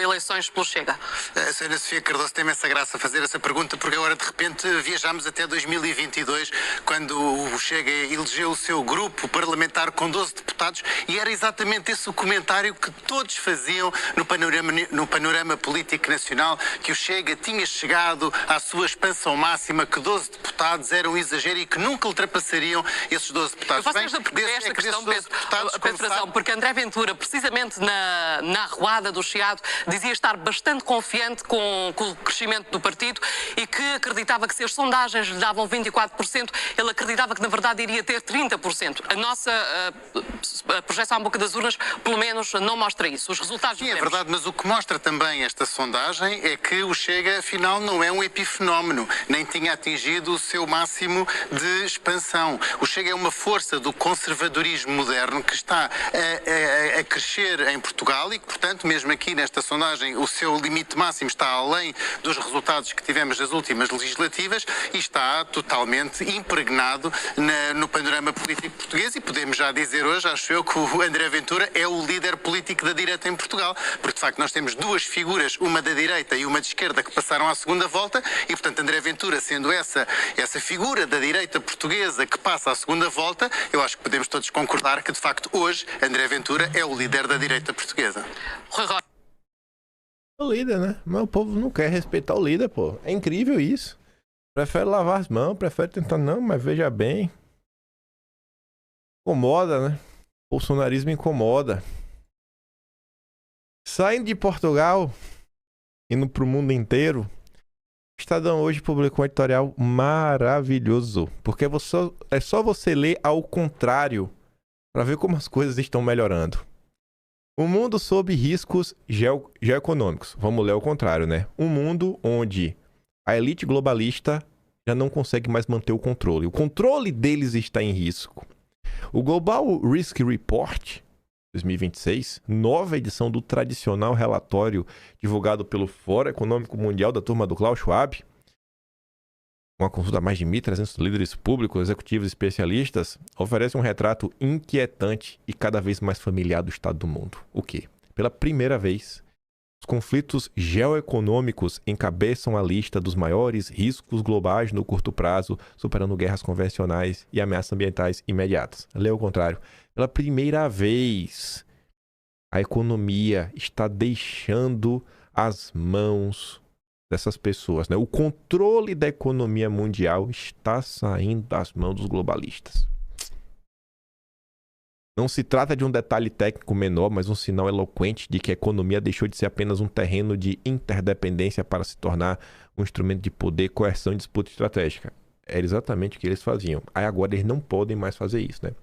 eleições pelo Chega? A senhora Sofia Cardoso tem essa graça a fazer essa pergunta, porque agora de repente viajamos até 2022, quando o Chega elegeu o seu grupo parlamentar com 12 deputados, e era exatamente esse o comentário que todos faziam no panorama político nacional, que o Chega tinha chegado à sua expansão máxima, que 12 deputados era um exagero e que nunca ultrapassariam esses 12 deputados. Eu faço esta questão, Pedro Frazão, porque André Ventura, precisamente na arruada do Chiado, dizia estar bastante confiante com o crescimento do partido e que acreditava que se as sondagens lhe davam 24%, ele acreditava que na verdade iria ter 30%. A nossa projeção à boca das urnas, pelo menos, não mostra isso. Os resultados... Sim, é verdade, mas o que mostra também esta sondagem é que o Chega, afinal, não é um epifenómeno, nem tinha atingido o seu máximo de expansão. O Chega é uma força do conservadorismo moderno que está a crescer em Portugal e que, portanto, mesmo aqui nesta sondagem, o seu limite máximo está além dos resultados que tivemos nas últimas legislativas e está totalmente impregnado no panorama político português, e podemos já dizer hoje, acho eu, que o André Ventura é o líder político da direita em Portugal, porque de facto nós temos duas figuras, uma da direita e uma de esquerda, que passaram à segunda volta e, portanto, André Ventura, sendo essa figura da direita portuguesa que passa à segunda volta, eu acho que podemos todos concordar que, de facto, hoje André Ventura é o líder da direita portuguesa. O líder, né? Mas o povo não quer respeitar o líder, pô. É incrível isso. Prefere lavar as mãos, prefere tentar... Não, mas veja bem. Incomoda, né? O bolsonarismo incomoda. Saindo de Portugal, indo pro mundo inteiro, o Estadão hoje publicou um editorial maravilhoso. Porque é só você ler ao contrário para ver como as coisas estão melhorando. Um mundo sob riscos geoeconômicos. Vamos ler ao contrário, né? Um mundo onde a elite globalista já não consegue mais manter o controle. O controle deles está em risco. O Global Risk Report 2026, nova edição do tradicional relatório divulgado pelo Fórum Econômico Mundial da turma do Klaus Schwab, uma consulta a mais de 1.300 líderes públicos, executivos e especialistas, oferece um retrato inquietante e cada vez mais familiar do estado do mundo. O quê? Pela primeira vez, os conflitos geoeconômicos encabeçam a lista dos maiores riscos globais no curto prazo, superando guerras convencionais e ameaças ambientais imediatas. Lê ao contrário. Pela primeira vez, a economia está deixando as mãos dessas pessoas, né? O controle da economia mundial está saindo das mãos dos globalistas. Não se trata de um detalhe técnico menor, mas um sinal eloquente de que a economia deixou de ser apenas um terreno de interdependência para se tornar um instrumento de poder, coerção e disputa estratégica. Era exatamente o que eles faziam. Aí agora eles não podem mais fazer isso, né?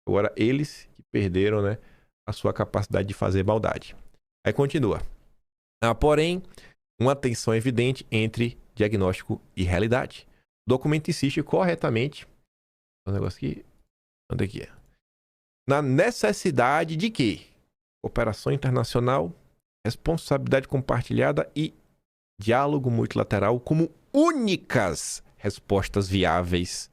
Agora eles que perderam, né, a sua capacidade de fazer maldade. Aí continua. Porém, uma tensão evidente entre diagnóstico e realidade. O documento insiste corretamente, um negócio aqui, onde é que é? Na necessidade de quê? Cooperação internacional, responsabilidade compartilhada e diálogo multilateral como únicas respostas viáveis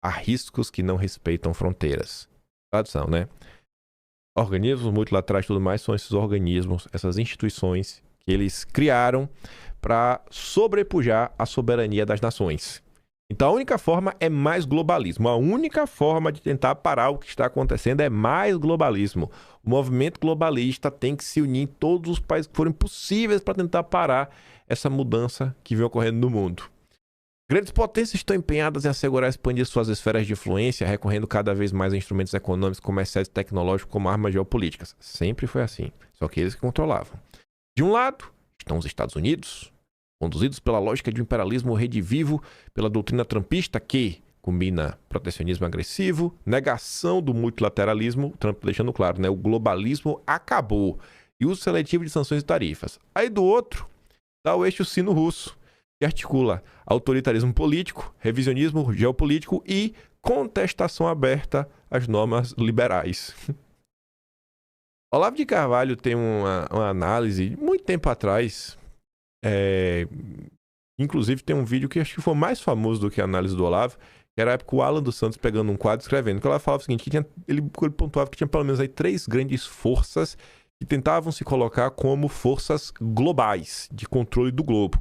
a riscos que não respeitam fronteiras. Tradução, né? Organismos multilaterais e tudo mais são esses organismos, essas instituições que eles criaram para sobrepujar a soberania das nações. Então a única forma é mais globalismo. A única forma de tentar parar o que está acontecendo é mais globalismo. O movimento globalista tem que se unir em todos os países que forem possíveis para tentar parar essa mudança que vem ocorrendo no mundo. Grandes potências estão empenhadas em assegurar e expandir suas esferas de influência, recorrendo cada vez mais a instrumentos econômicos, comerciais e tecnológicos como armas geopolíticas. Sempre foi assim, só que eles que controlavam. De um lado, estão os Estados Unidos, conduzidos pela lógica de um imperialismo redivivo, pela doutrina trumpista que combina protecionismo agressivo, negação do multilateralismo, Trump deixando claro, né? O globalismo acabou, e uso seletivo de sanções e tarifas. Aí do outro, dá o eixo sino-russo, que articula autoritarismo político, revisionismo geopolítico e contestação aberta às normas liberais. Olavo de Carvalho tem uma análise, muito tempo atrás, inclusive tem um vídeo que acho que foi mais famoso do que a análise do Olavo, que era a época o Alan dos Santos pegando um quadro e escrevendo, que ela falava o seguinte, que ele pontuava que tinha pelo menos aí 3 grandes forças que tentavam se colocar como forças globais, de controle do globo.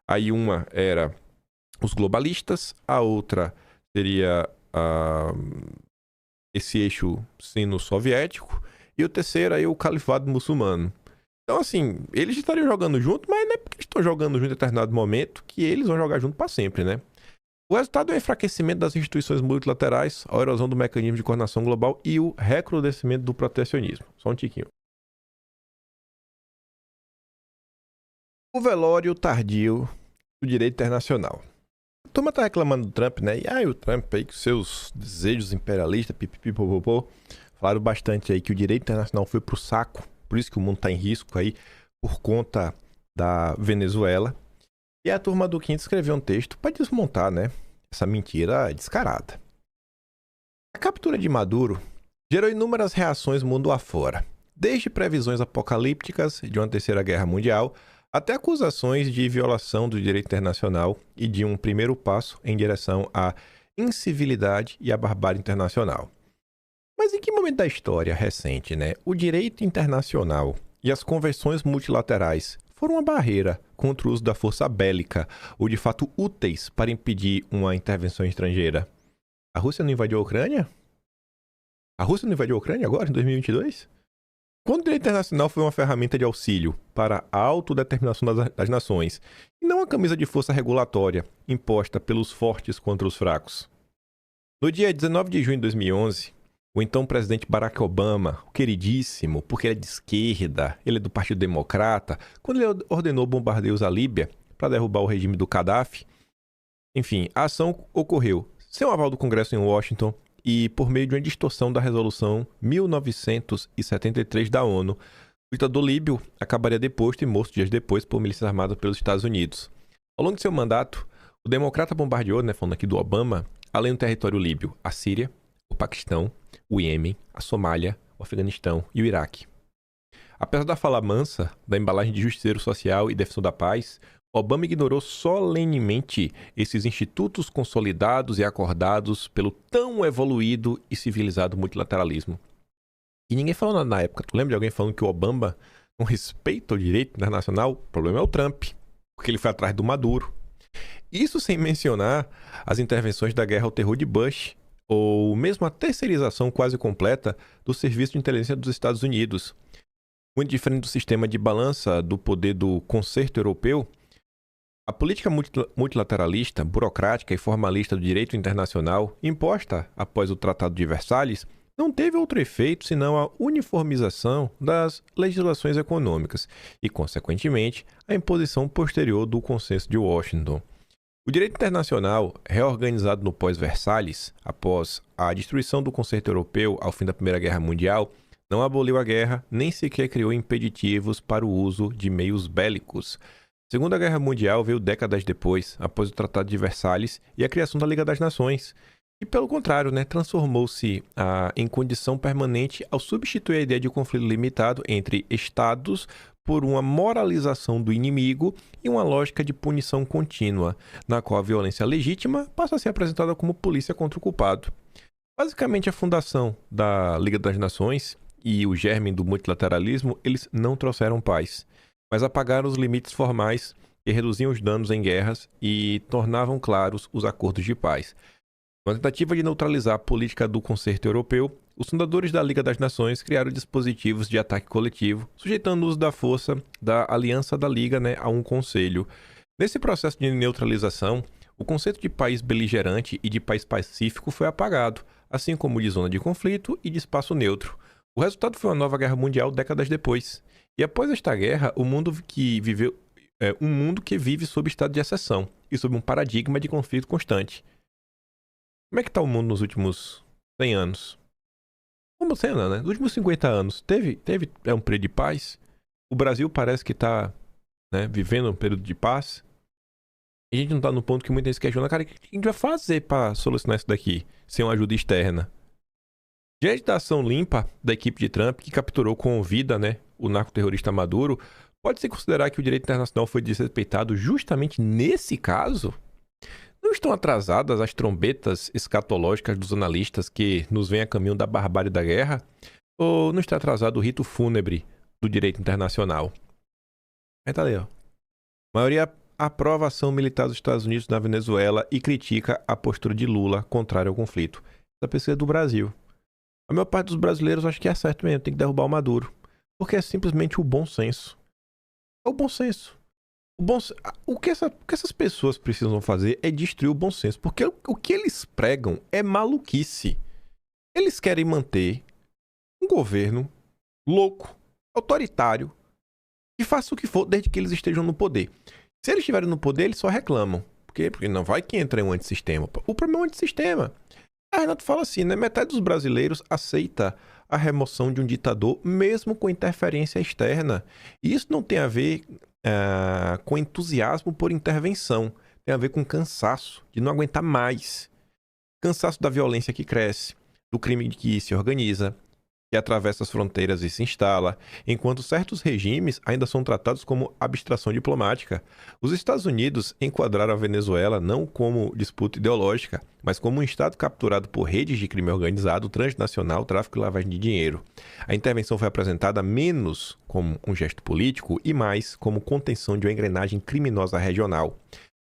Aí uma era os globalistas, a outra seria esse eixo sino-soviético, e o terceiro aí o califado muçulmano. Então, assim, eles estariam jogando junto, mas não é porque estão jogando junto em determinado momento que eles vão jogar junto para sempre, né? O resultado é o enfraquecimento das instituições multilaterais, a erosão do mecanismo de coordenação global e o recrudescimento do protecionismo. Só um tiquinho. O velório tardio do direito internacional. A turma tá reclamando do Trump, né? E o Trump aí com seus desejos imperialistas, pipipipopopô, falaram bastante aí que o direito internacional foi pro saco, por isso que o mundo tá em risco aí, por conta da Venezuela. E a turma do Quinto escreveu um texto para desmontar, né, essa mentira descarada. A captura de Maduro gerou inúmeras reações mundo afora, desde previsões apocalípticas de uma terceira guerra mundial até acusações de violação do direito internacional e de um primeiro passo em direção à incivilidade e à barbárie internacional. Mas em que momento da história recente, né, o direito internacional e as convenções multilaterais foram uma barreira contra o uso da força bélica ou de fato úteis para impedir uma intervenção estrangeira? A Rússia não invadiu a Ucrânia? A Rússia não invadiu a Ucrânia agora, em 2022? Quando o direito internacional foi uma ferramenta de auxílio para a autodeterminação das nações e não uma camisa de força regulatória imposta pelos fortes contra os fracos? No dia 19 de junho de 2011, o então presidente Barack Obama, o queridíssimo, porque ele é de esquerda, ele é do Partido Democrata, quando ele ordenou bombardeios à Líbia para derrubar o regime do Gaddafi, enfim, a ação ocorreu sem o aval do Congresso em Washington e por meio de uma distorção da resolução 1973 da ONU. O ditador líbio acabaria deposto e morto dias depois por milícias armadas pelos Estados Unidos. Ao longo de seu mandato, o democrata bombardeou, né, falando aqui do Obama, além do território líbio, a Síria, o Paquistão, o Iêmen, a Somália, o Afeganistão e o Iraque. Apesar da fala mansa, da embalagem de justiceiro social e defensor da paz, Obama ignorou solenemente esses institutos consolidados e acordados pelo tão evoluído e civilizado multilateralismo. E ninguém falou nada na época. Tu lembra de alguém falando que o Obama não respeita o direito internacional? O problema é o Trump, porque ele foi atrás do Maduro. Isso sem mencionar as intervenções da guerra ao terror de Bush, ou mesmo a terceirização quase completa do Serviço de Inteligência dos Estados Unidos. Muito diferente do sistema de balança do poder do concerto europeu, a política multilateralista, burocrática e formalista do direito internacional, imposta após o Tratado de Versalhes, não teve outro efeito senão a uniformização das legislações econômicas e, consequentemente, a imposição posterior do Consenso de Washington. O direito internacional, reorganizado no pós-Versalhes, após a destruição do concerto europeu ao fim da Primeira Guerra Mundial, não aboliu a guerra, nem sequer criou impeditivos para o uso de meios bélicos. A Segunda Guerra Mundial veio décadas depois, após o Tratado de Versalhes e a criação da Liga das Nações. E, pelo contrário, né, transformou-se em condição permanente ao substituir a ideia de conflito limitado entre Estados por uma moralização do inimigo e uma lógica de punição contínua, na qual a violência legítima passa a ser apresentada como polícia contra o culpado. Basicamente, a fundação da Liga das Nações e o germe do multilateralismo, eles não trouxeram paz, mas apagaram os limites formais que reduziam os danos em guerras e tornavam claros os acordos de paz. Na tentativa de neutralizar a política do concerto europeu, os fundadores da Liga das Nações criaram dispositivos de ataque coletivo, sujeitando o uso da força da aliança da Liga, né, a um conselho. Nesse processo de neutralização, o conceito de país beligerante e de país pacífico foi apagado, assim como de zona de conflito e de espaço neutro. O resultado foi uma nova guerra mundial décadas depois. E após esta guerra, um mundo que vive sob estado de exceção e sob um paradigma de conflito constante. Como é que está o mundo nos últimos 100 anos? Como 100 anos, né? Nos últimos 50 anos, teve um período de paz? O Brasil parece que está, né, vivendo um período de paz. E a gente não está no ponto que muita gente questiona, cara, o que a gente vai fazer para solucionar isso daqui sem uma ajuda externa? Diante da ação limpa da equipe de Trump, que capturou com vida, né, o narcoterrorista Maduro, pode-se considerar que o direito internacional foi desrespeitado justamente nesse caso? Não estão atrasadas as trombetas escatológicas dos analistas que nos vêm a caminho da barbárie da guerra? Ou não está atrasado o rito fúnebre do direito internacional? Aí tá ali, ó. A maioria aprova a ação militar dos Estados Unidos na Venezuela e critica a postura de Lula contrária ao conflito. Essa pesquisa é do Brasil. A maior parte dos brasileiros acha que é certo mesmo, tem que derrubar o Maduro. Porque é simplesmente o bom senso. É o bom senso. O que essas pessoas precisam fazer é destruir o bom senso. Porque o que eles pregam é maluquice. Eles querem manter um governo louco, autoritário, que faça o que for desde que eles estejam no poder. Se eles estiverem no poder, eles só reclamam. Por quê? Porque não vai que entra em um antissistema. O problema é um antissistema. A Renato fala assim, né? Metade dos brasileiros aceita a remoção de um ditador, mesmo com interferência externa. E isso não tem a ver com entusiasmo por intervenção. Tem a ver com cansaço, de não aguentar mais. Cansaço da violência que cresce, do crime que se organiza, que atravessa as fronteiras e se instala, enquanto certos regimes ainda são tratados como abstração diplomática. Os Estados Unidos enquadraram a Venezuela não como disputa ideológica, mas como um Estado capturado por redes de crime organizado, transnacional, tráfico e lavagem de dinheiro. A intervenção foi apresentada menos como um gesto político e mais como contenção de uma engrenagem criminosa regional.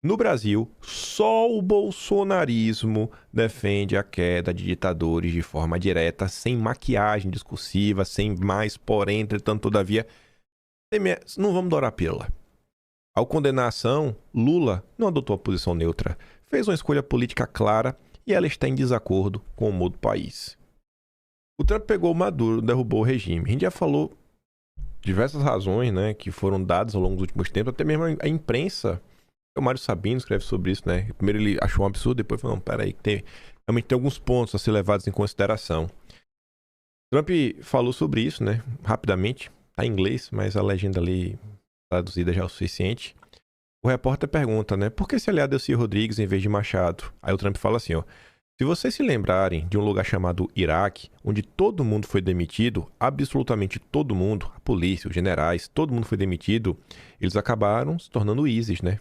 No Brasil, só o bolsonarismo defende a queda de ditadores de forma direta, sem maquiagem discursiva, sem mais, porém, entretanto, todavia. Não vamos dourar a pílula. Ao condenar a ação, Lula não adotou a posição neutra, fez uma escolha política clara e ela está em desacordo com o mundo do país. O Trump pegou o Maduro, derrubou o regime. A gente já falou diversas razões, né, que foram dadas ao longo dos últimos tempos, até mesmo a imprensa. O Mário Sabino escreve sobre isso, né? Primeiro ele achou um absurdo, depois falou, não, peraí, realmente tem alguns pontos a ser levados em consideração. Trump falou sobre isso, né? Rapidamente, tá em inglês, mas a legenda ali traduzida já é o suficiente. O repórter pergunta, né? Por que se aliar a Delcy Rodrigues em vez de Machado? Aí o Trump fala assim, ó. Se vocês se lembrarem de um lugar chamado Iraque, onde todo mundo foi demitido, absolutamente todo mundo, a polícia, os generais, todo mundo foi demitido, eles acabaram se tornando o ISIS, né?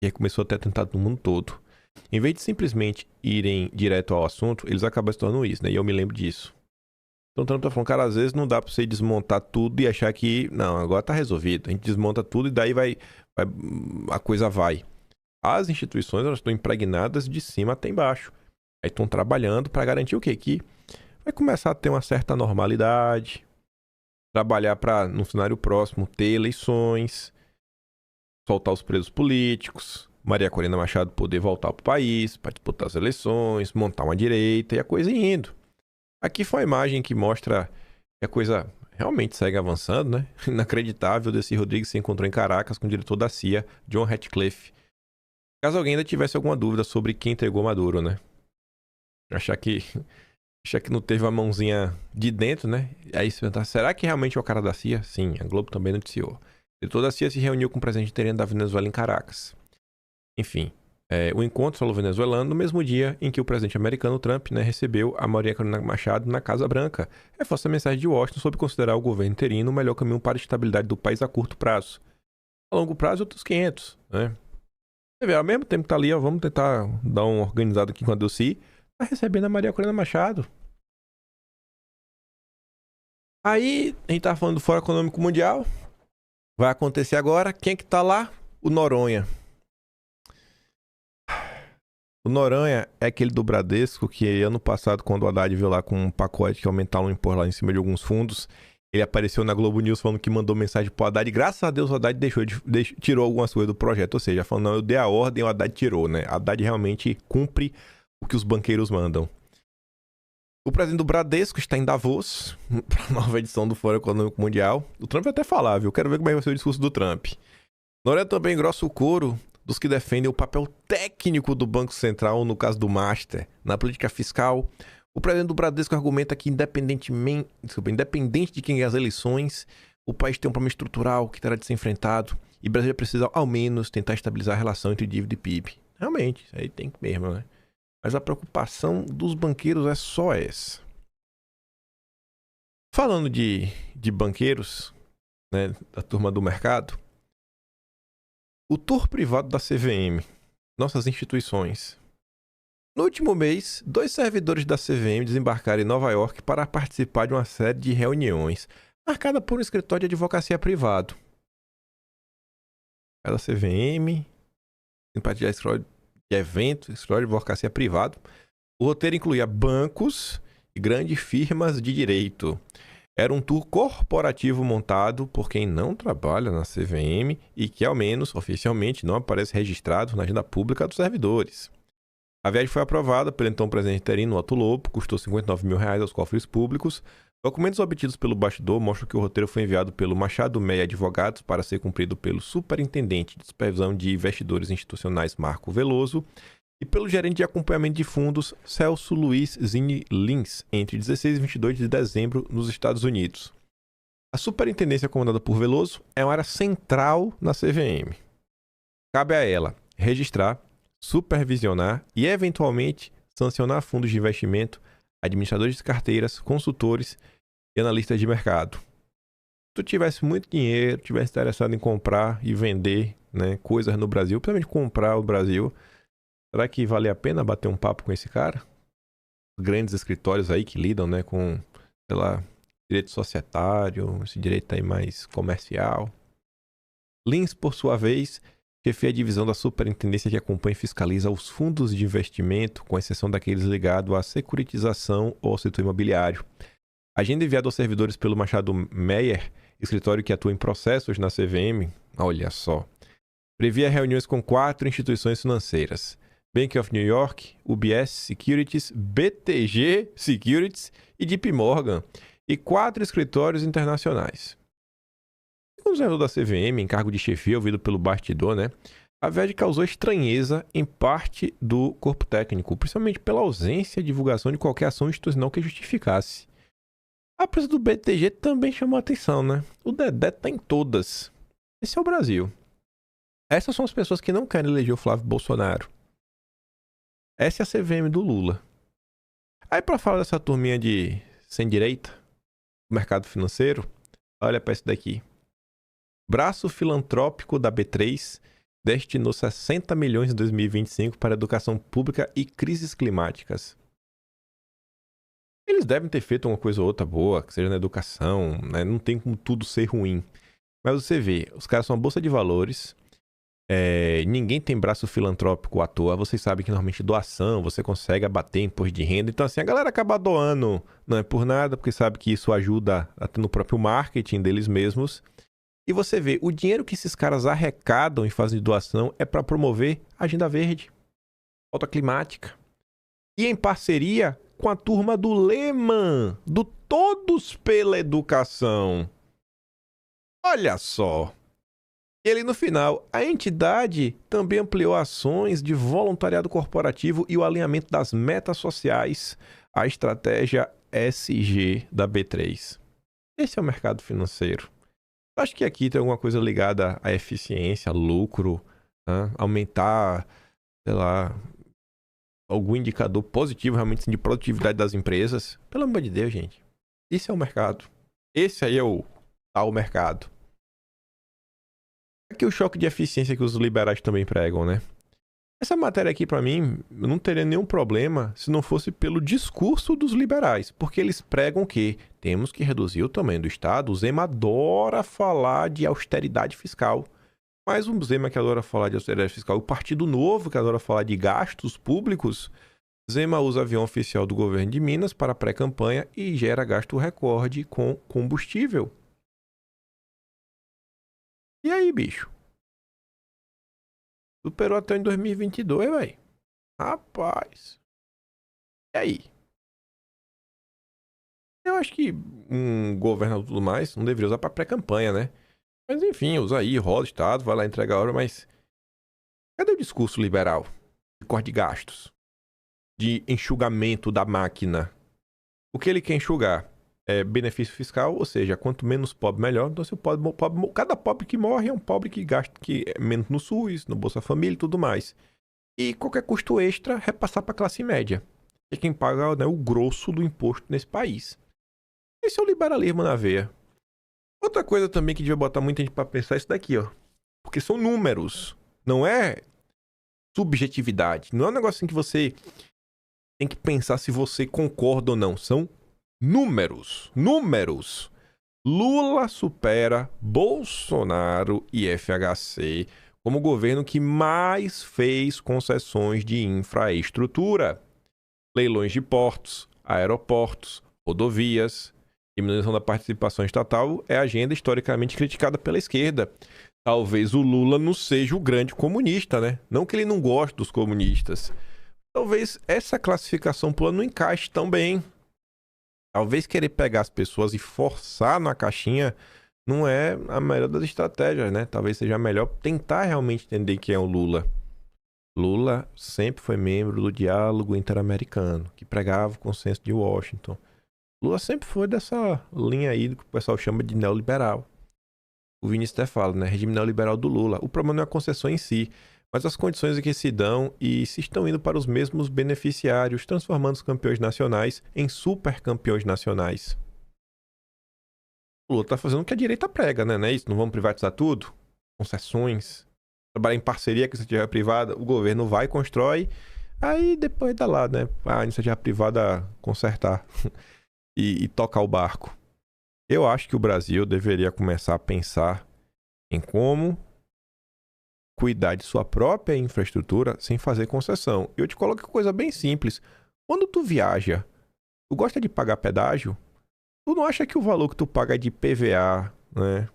E aí começou a ter atentado no mundo todo. Em vez de simplesmente irem direto ao assunto, eles acabam se tornando isso, né? E eu me lembro disso. Então o Trump tá falando, cara, às vezes não dá pra você desmontar tudo e achar que, não, agora tá resolvido. A gente desmonta tudo e daí a coisa vai. As instituições, elas estão impregnadas de cima até embaixo. Aí estão trabalhando pra garantir o quê? Que vai começar a ter uma certa normalidade. Trabalhar pra, no cenário próximo, ter eleições. Soltar os presos políticos, Maria Corina Machado poder voltar para o país, para disputar as eleições, montar uma direita e a coisa indo. Aqui foi uma imagem que mostra que a coisa realmente segue avançando, né? Inacreditável, Delcy Rodrigues se encontrou em Caracas com o diretor da CIA, John Ratcliffe. Caso alguém ainda tivesse alguma dúvida sobre quem entregou Maduro, né? Achar que não teve uma mãozinha de dentro, né? Aí se perguntar, será que realmente é o cara da CIA? Sim, a Globo também noticiou. O diretor da CIA se reuniu com o presidente interino da Venezuela em Caracas. Enfim, o encontro solo-venezuelano no mesmo dia em que o presidente americano Trump, né, recebeu a Maria Corina Machado na Casa Branca. Reforça a mensagem de Washington sobre considerar o governo interino o melhor caminho para a estabilidade do país a curto prazo. A longo prazo, outros 500, né? Você vê, ao mesmo tempo que tá ali, ó, vamos tentar dar um organizado aqui com a Delcy, tá recebendo a Maria Corina Machado. Aí, a gente tá falando do Fórum Econômico Mundial. Vai acontecer agora. Quem é que tá lá? O Noronha. O Noronha é aquele do Bradesco que ano passado, quando o Haddad veio lá com um pacote que aumentaram o imposto lá em cima de alguns fundos, ele apareceu na Globo News falando que mandou mensagem pro Haddad. E graças a Deus o Haddad tirou algumas coisas do projeto. Ou seja, falando, não, eu dei a ordem, o Haddad tirou, né? O Haddad realmente cumpre o que os banqueiros mandam. O presidente do Bradesco está em Davos, para a nova edição do Fórum Econômico Mundial. O Trump vai até falar, viu? Quero ver como vai ser o discurso do Trump. Noronha também engrossa o coro dos que defendem o papel técnico do Banco Central, no caso do Master, na política fiscal. O presidente do Bradesco argumenta que, independente de quem ganhar as eleições, o país tem um problema estrutural que terá de ser enfrentado e o Brasil precisa, ao menos, tentar estabilizar a relação entre dívida e PIB. Realmente, isso aí tem que mesmo, né? Mas a preocupação dos banqueiros é só essa. Falando de banqueiros, né, da turma do mercado, o tour privado da CVM, nossas instituições. No último mês, 2 servidores da CVM desembarcaram em Nova York para participar de uma série de reuniões, marcada por um escritório de advocacia privado. Da CVM, simpatia escritório de evento, escritório de advocacia privado. O roteiro incluía bancos e grandes firmas de direito. Era um tour corporativo montado por quem não trabalha na CVM e que, ao menos oficialmente, não aparece registrado na agenda pública dos servidores. A viagem foi aprovada pelo então presidente interino, Otto Lobo, custou R$59 mil aos cofres públicos. Documentos obtidos pelo bastidor mostram que o roteiro foi enviado pelo Machado Meia Advogados para ser cumprido pelo superintendente de supervisão de investidores institucionais, Marco Veloso, e pelo gerente de acompanhamento de fundos, Celso Luiz Zini Lins, entre 16 e 22 de dezembro, nos Estados Unidos. A superintendência comandada por Veloso é uma área central na CVM. Cabe a ela registrar, supervisionar e, eventualmente, sancionar fundos de investimento, administradores de carteiras, consultores e analistas de mercado. Se tu tivesse muito dinheiro, tivesse interessado em comprar e vender, né, coisas no Brasil, principalmente comprar o Brasil, será que vale a pena bater um papo com esse cara? Grandes escritórios aí que lidam, né, com, sei lá, direito societário, esse direito aí mais comercial. Lins, por sua vez, chefia a divisão da superintendência que acompanha e fiscaliza os fundos de investimento, com exceção daqueles ligados à securitização ou ao setor imobiliário. A agenda enviada aos servidores pelo Machado Meyer, escritório que atua em processos na CVM, olha só, previa reuniões com 4 instituições financeiras: Bank of New York, UBS Securities, BTG Securities e JP Morgan, e 4 escritórios internacionais. Segundo o servidor da CVM, em cargo de chefia, ouvido pelo bastidor, né, a viagem causou estranheza em parte do corpo técnico, principalmente pela ausência de divulgação de qualquer ação institucional que justificasse. A presença do BTG também chamou a atenção, né? O Dedé tá em todas. Esse é o Brasil. Essas são as pessoas que não querem eleger o Flávio Bolsonaro. Essa é a CVM do Lula. Aí, para falar dessa turminha de sem direita, do mercado financeiro, olha para esse daqui. Braço filantrópico da B3 destinou 60 milhões em 2025 para educação pública e crises climáticas. Eles devem ter feito uma coisa ou outra boa, que seja na educação, né? Não tem como tudo ser ruim. Mas você vê, os caras são uma bolsa de valores, ninguém tem braço filantrópico à toa. Vocês sabem que normalmente doação, você consegue abater imposto de renda. Então assim, a galera acaba doando, não é por nada, porque sabe que isso ajuda até no próprio marketing deles mesmos. E você vê, o dinheiro que esses caras arrecadam e fazem de doação é para promover a agenda verde, pauta climática. E em parceria com a turma do Lehman, do Todos pela Educação. Olha só. E ali no final, a entidade também ampliou ações de voluntariado corporativo e o alinhamento das metas sociais à estratégia SG da B3. Esse é o mercado financeiro. Acho que aqui tem alguma coisa ligada à eficiência, lucro, né? Aumentar, sei lá, algum indicador positivo realmente de produtividade das empresas. Pelo amor de Deus, gente. Isso é o mercado. Esse aí é o tal mercado. Aqui o choque de eficiência que os liberais também pregam, né? Essa matéria aqui, pra mim, não teria nenhum problema se não fosse pelo discurso dos liberais. Porque eles pregam que temos que reduzir o tamanho do Estado. O Zema adora falar de austeridade fiscal. Mas o Zema que adora falar de austeridade fiscal, o Partido Novo que adora falar de gastos públicos, Zema usa avião oficial do governo de Minas para pré-campanha e gera gasto recorde com combustível. E aí, bicho? Superou até em 2022, velho. Rapaz. E aí? Eu acho que um governador e tudo mais não deveria usar para pré-campanha, né? Mas enfim, usa aí, roda o Estado, vai lá entregar a hora, mas... Cadê o discurso liberal? De corte de gastos. De enxugamento da máquina. O que ele quer enxugar? É benefício fiscal, ou seja, quanto menos pobre, melhor. Então, se o pobre, cada pobre que morre é um pobre que gasta menos no SUS, no Bolsa Família e tudo mais. E qualquer custo extra, repassar para a classe média. É quem paga, né, o grosso do imposto nesse país. Esse é o liberalismo na veia. Outra coisa também que devia botar muita gente pra pensar é isso daqui, ó. Porque são números. Não é subjetividade. Não é um negócio em que você tem que pensar se você concorda ou não. São números. Números. Lula supera Bolsonaro e FHC como o governo que mais fez concessões de infraestrutura. Leilões de portos, aeroportos, rodovias, diminuição da participação estatal é agenda historicamente criticada pela esquerda. Talvez o Lula não seja o grande comunista, né? Não que ele não goste dos comunistas. Talvez essa classificação pula não encaixe tão bem. Talvez querer pegar as pessoas e forçar na caixinha não é a melhor das estratégias, né? Talvez seja melhor tentar realmente entender quem é o Lula. Lula sempre foi membro do diálogo interamericano, que pregava o consenso de Washington. Lula sempre foi dessa linha aí que o pessoal chama de neoliberal. O Vinícius até fala, né? Regime neoliberal do Lula. O problema não é a concessão em si, mas as condições em que se dão e se estão indo para os mesmos beneficiários, transformando os campeões nacionais em super campeões nacionais. O Lula tá fazendo o que a direita prega, né? Não é isso? Não vamos privatizar tudo? Concessões, trabalhar em parceria com a iniciativa privada, o governo vai, constrói, aí depois dá lá, né? A iniciativa privada consertar e tocar o barco. Eu acho que o Brasil deveria começar a pensar em como cuidar de sua própria infraestrutura sem fazer concessão. Eu te coloco uma coisa bem simples. Quando tu viaja, tu gosta de pagar pedágio? Tu não acha que o valor que tu paga é de PVA, né?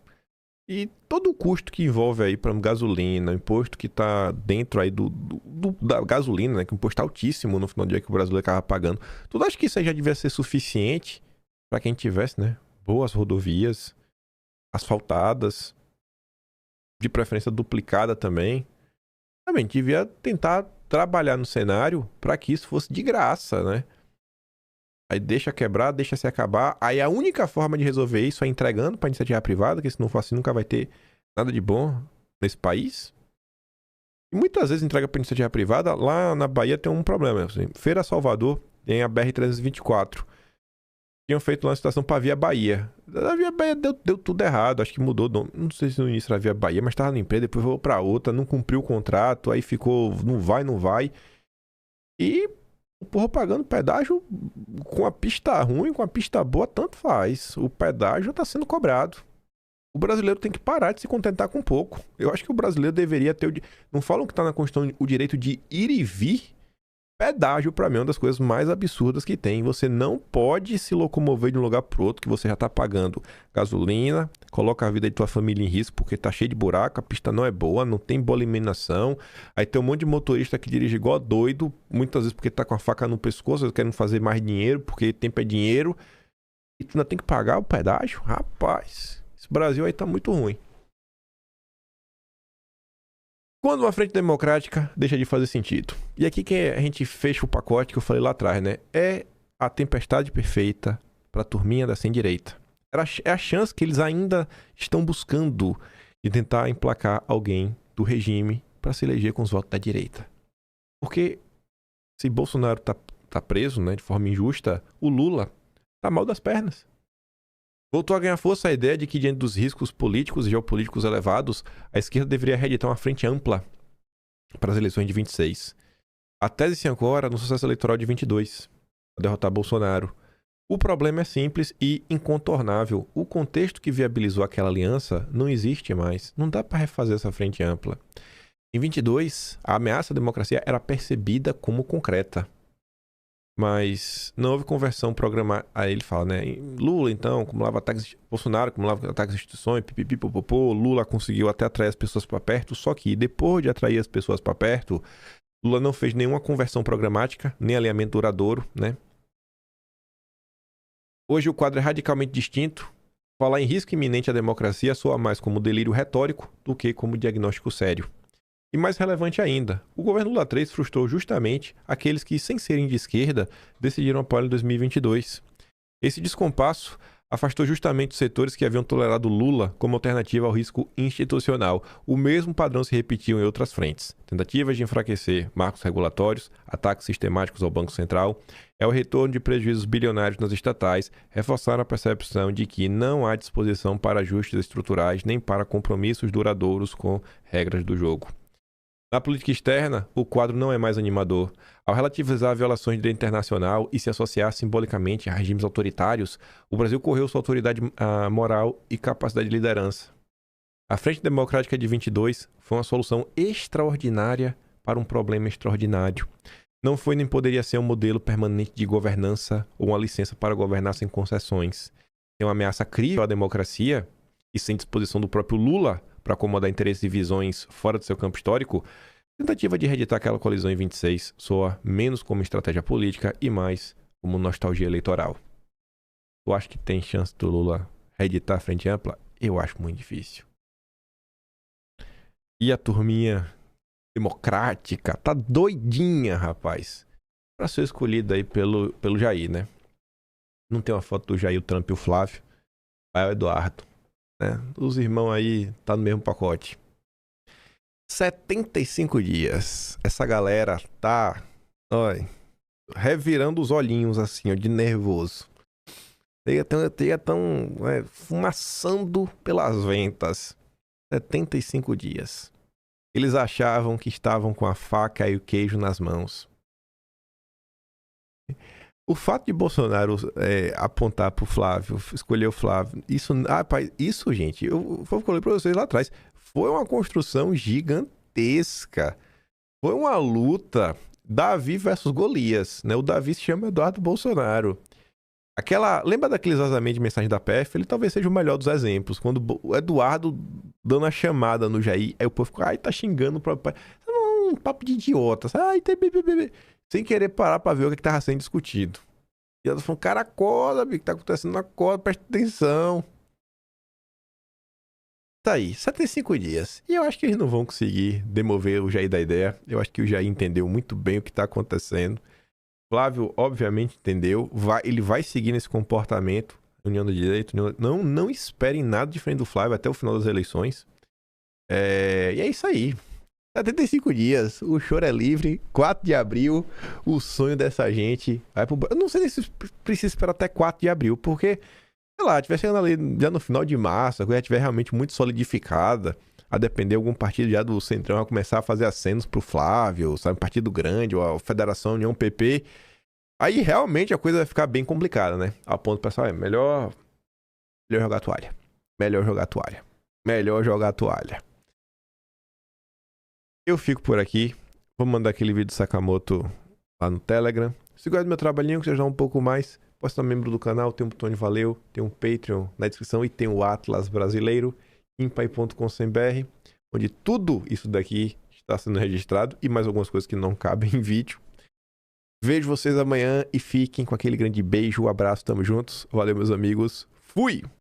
E todo o custo que envolve aí para gasolina, imposto que tá dentro aí da gasolina, né? Que é um imposto altíssimo no final do dia que o brasileiro acaba pagando. Tu não acha que isso aí já devia ser suficiente para quem tivesse, né? Boas rodovias, asfaltadas, de preferência duplicada também. Também devia tentar trabalhar no cenário para que isso fosse de graça, né? Aí deixa quebrar, deixa se acabar. Aí a única forma de resolver isso é entregando para a iniciativa privada, que se não for assim nunca vai ter nada de bom nesse país. E muitas vezes entrega para a iniciativa privada. Lá na Bahia tem um problema. Assim, Feira Salvador tem a BR-324. Tinham feito uma licitação para a Via Bahia. A Via Bahia deu tudo errado. Acho que mudou. Não sei se no início era a Via Bahia, mas estava no emprego. Depois foi para outra. Não cumpriu o contrato. Aí ficou, não vai. E o povo pagando pedágio com a pista ruim, com a pista boa, tanto faz. O pedágio está sendo cobrado. O brasileiro tem que parar de se contentar com pouco. Eu acho que o brasileiro deveria ter... Não falam que está na Constituição o direito de ir e vir? Pedágio, para mim, é uma das coisas mais absurdas que tem. Você não pode se locomover de um lugar para outro, que você já está pagando gasolina, coloca a vida de tua família em risco porque tá cheio de buraco, a pista não é boa, não tem boa iluminação. Aí tem um monte de motorista que dirige igual doido, muitas vezes porque tá com a faca no pescoço, querendo fazer mais dinheiro, porque tempo é dinheiro. E tu ainda tem que pagar o pedágio? Rapaz, esse Brasil aí tá muito ruim. Quando uma frente democrática deixa de fazer sentido. E aqui que a gente fecha o pacote que eu falei lá atrás, né? É a tempestade perfeita para a turminha da sem-direita. É a chance que eles ainda estão buscando de tentar emplacar alguém do regime para se eleger com os votos da direita. Porque se Bolsonaro tá preso, né, de forma injusta, o Lula tá mal das pernas. Voltou a ganhar força a ideia de que, diante dos riscos políticos e geopolíticos elevados, a esquerda deveria reeditar uma frente ampla para as eleições de 26. A tese se ancora no sucesso eleitoral de 22, para derrotar Bolsonaro. O problema é simples e incontornável. O contexto que viabilizou aquela aliança não existe mais. Não dá para refazer essa frente ampla. Em 22, a ameaça à democracia era percebida como concreta. Mas não houve conversão programada. Aí ele fala, né? Lula, então, acumulava ataques. Bolsonaro acumulava ataques às instituições, pipipipopopô. Lula conseguiu até atrair as pessoas para perto. Só que depois de atrair as pessoas para perto, Lula não fez nenhuma conversão programática, nem alinhamento duradouro, né? Hoje o quadro é radicalmente distinto. Falar em risco iminente à democracia soa mais como delírio retórico do que como diagnóstico sério. E mais relevante ainda, o governo Lula III frustrou justamente aqueles que, sem serem de esquerda, decidiram apoiar em 2022. Esse descompasso afastou justamente os setores que haviam tolerado Lula como alternativa ao risco institucional. O mesmo padrão se repetiu em outras frentes. Tentativas de enfraquecer marcos regulatórios, ataques sistemáticos ao Banco Central, o retorno de prejuízos bilionários nas estatais, reforçaram a percepção de que não há disposição para ajustes estruturais nem para compromissos duradouros com regras do jogo. Na política externa, o quadro não é mais animador. Ao relativizar violações de direito internacional e se associar simbolicamente a regimes autoritários, o Brasil correu sua autoridade moral e capacidade de liderança. A Frente Democrática de 22 foi uma solução extraordinária para um problema extraordinário. Não foi nem poderia ser um modelo permanente de governança ou uma licença para governar sem concessões. Tem uma ameaça crível à democracia e sem disposição do próprio Lula para acomodar interesses e visões fora do seu campo histórico, a tentativa de reeditar aquela colisão em 26 soa menos como estratégia política e mais como nostalgia eleitoral. Eu acho que tem chance do Lula reeditar a Frente Ampla? Eu acho muito difícil. E a turminha democrática tá doidinha, rapaz, para ser escolhida aí pelo Jair, né? Não tem uma foto do Jair, o Trump e o Flávio. Vai o Eduardo. Os irmãos aí tá no mesmo pacote. 75 dias. Essa galera tá, revirando os olhinhos assim, de nervoso. Estão fumaçando pelas ventas. 75 dias. Eles achavam que estavam com a faca e o queijo nas mãos. O fato de Bolsonaro apontar pro Flávio, escolher o Flávio, isso, gente, eu falei pra vocês lá atrás, foi uma construção gigantesca. Foi uma luta Davi versus Golias, né? O Davi se chama Eduardo Bolsonaro. Lembra daqueles vazamentos de mensagem da PF? Ele talvez seja o melhor dos exemplos. Quando o Eduardo dando a chamada no Jair, aí o povo ficou, tá xingando o próprio pai. Um papo de idiota. Sem querer parar pra ver o que tava sendo discutido. E ela falou, cara, acorda, o que tá acontecendo na corda, presta atenção. Tá aí, 75 dias. E eu acho que eles não vão conseguir demover o Jair da ideia. Eu acho que o Jair entendeu muito bem o que tá acontecendo. Flávio, obviamente, entendeu. Ele vai seguir nesse comportamento. União do Direito. Não esperem nada diferente do Flávio até o final das eleições. E é isso aí. 75 dias, o choro é livre, 4 de abril, o sonho dessa gente vai pro... Eu não sei nem se precisa esperar até 4 de abril, porque, sei lá, estiver chegando ali já no final de março, a coisa estiver realmente muito solidificada, a depender algum partido já do Centrão a começar a fazer acenos pro Flávio, sabe, partido grande, ou a Federação União PP, aí realmente a coisa vai ficar bem complicada, né? A ponto pessoal, melhor jogar toalha. Melhor jogar toalha. Melhor jogar toalha. Eu fico por aqui. Vou mandar aquele vídeo do Sakamoto lá no Telegram. Se gosta do meu trabalhinho, que você já um pouco mais, pode ser membro do canal, tem um botão de valeu, tem um Patreon na descrição e tem o Atlas Brasileiro, impai.com.br, onde tudo isso daqui está sendo registrado e mais algumas coisas que não cabem em vídeo. Vejo vocês amanhã e fiquem com aquele grande beijo, abraço, tamo juntos. Valeu, meus amigos. Fui!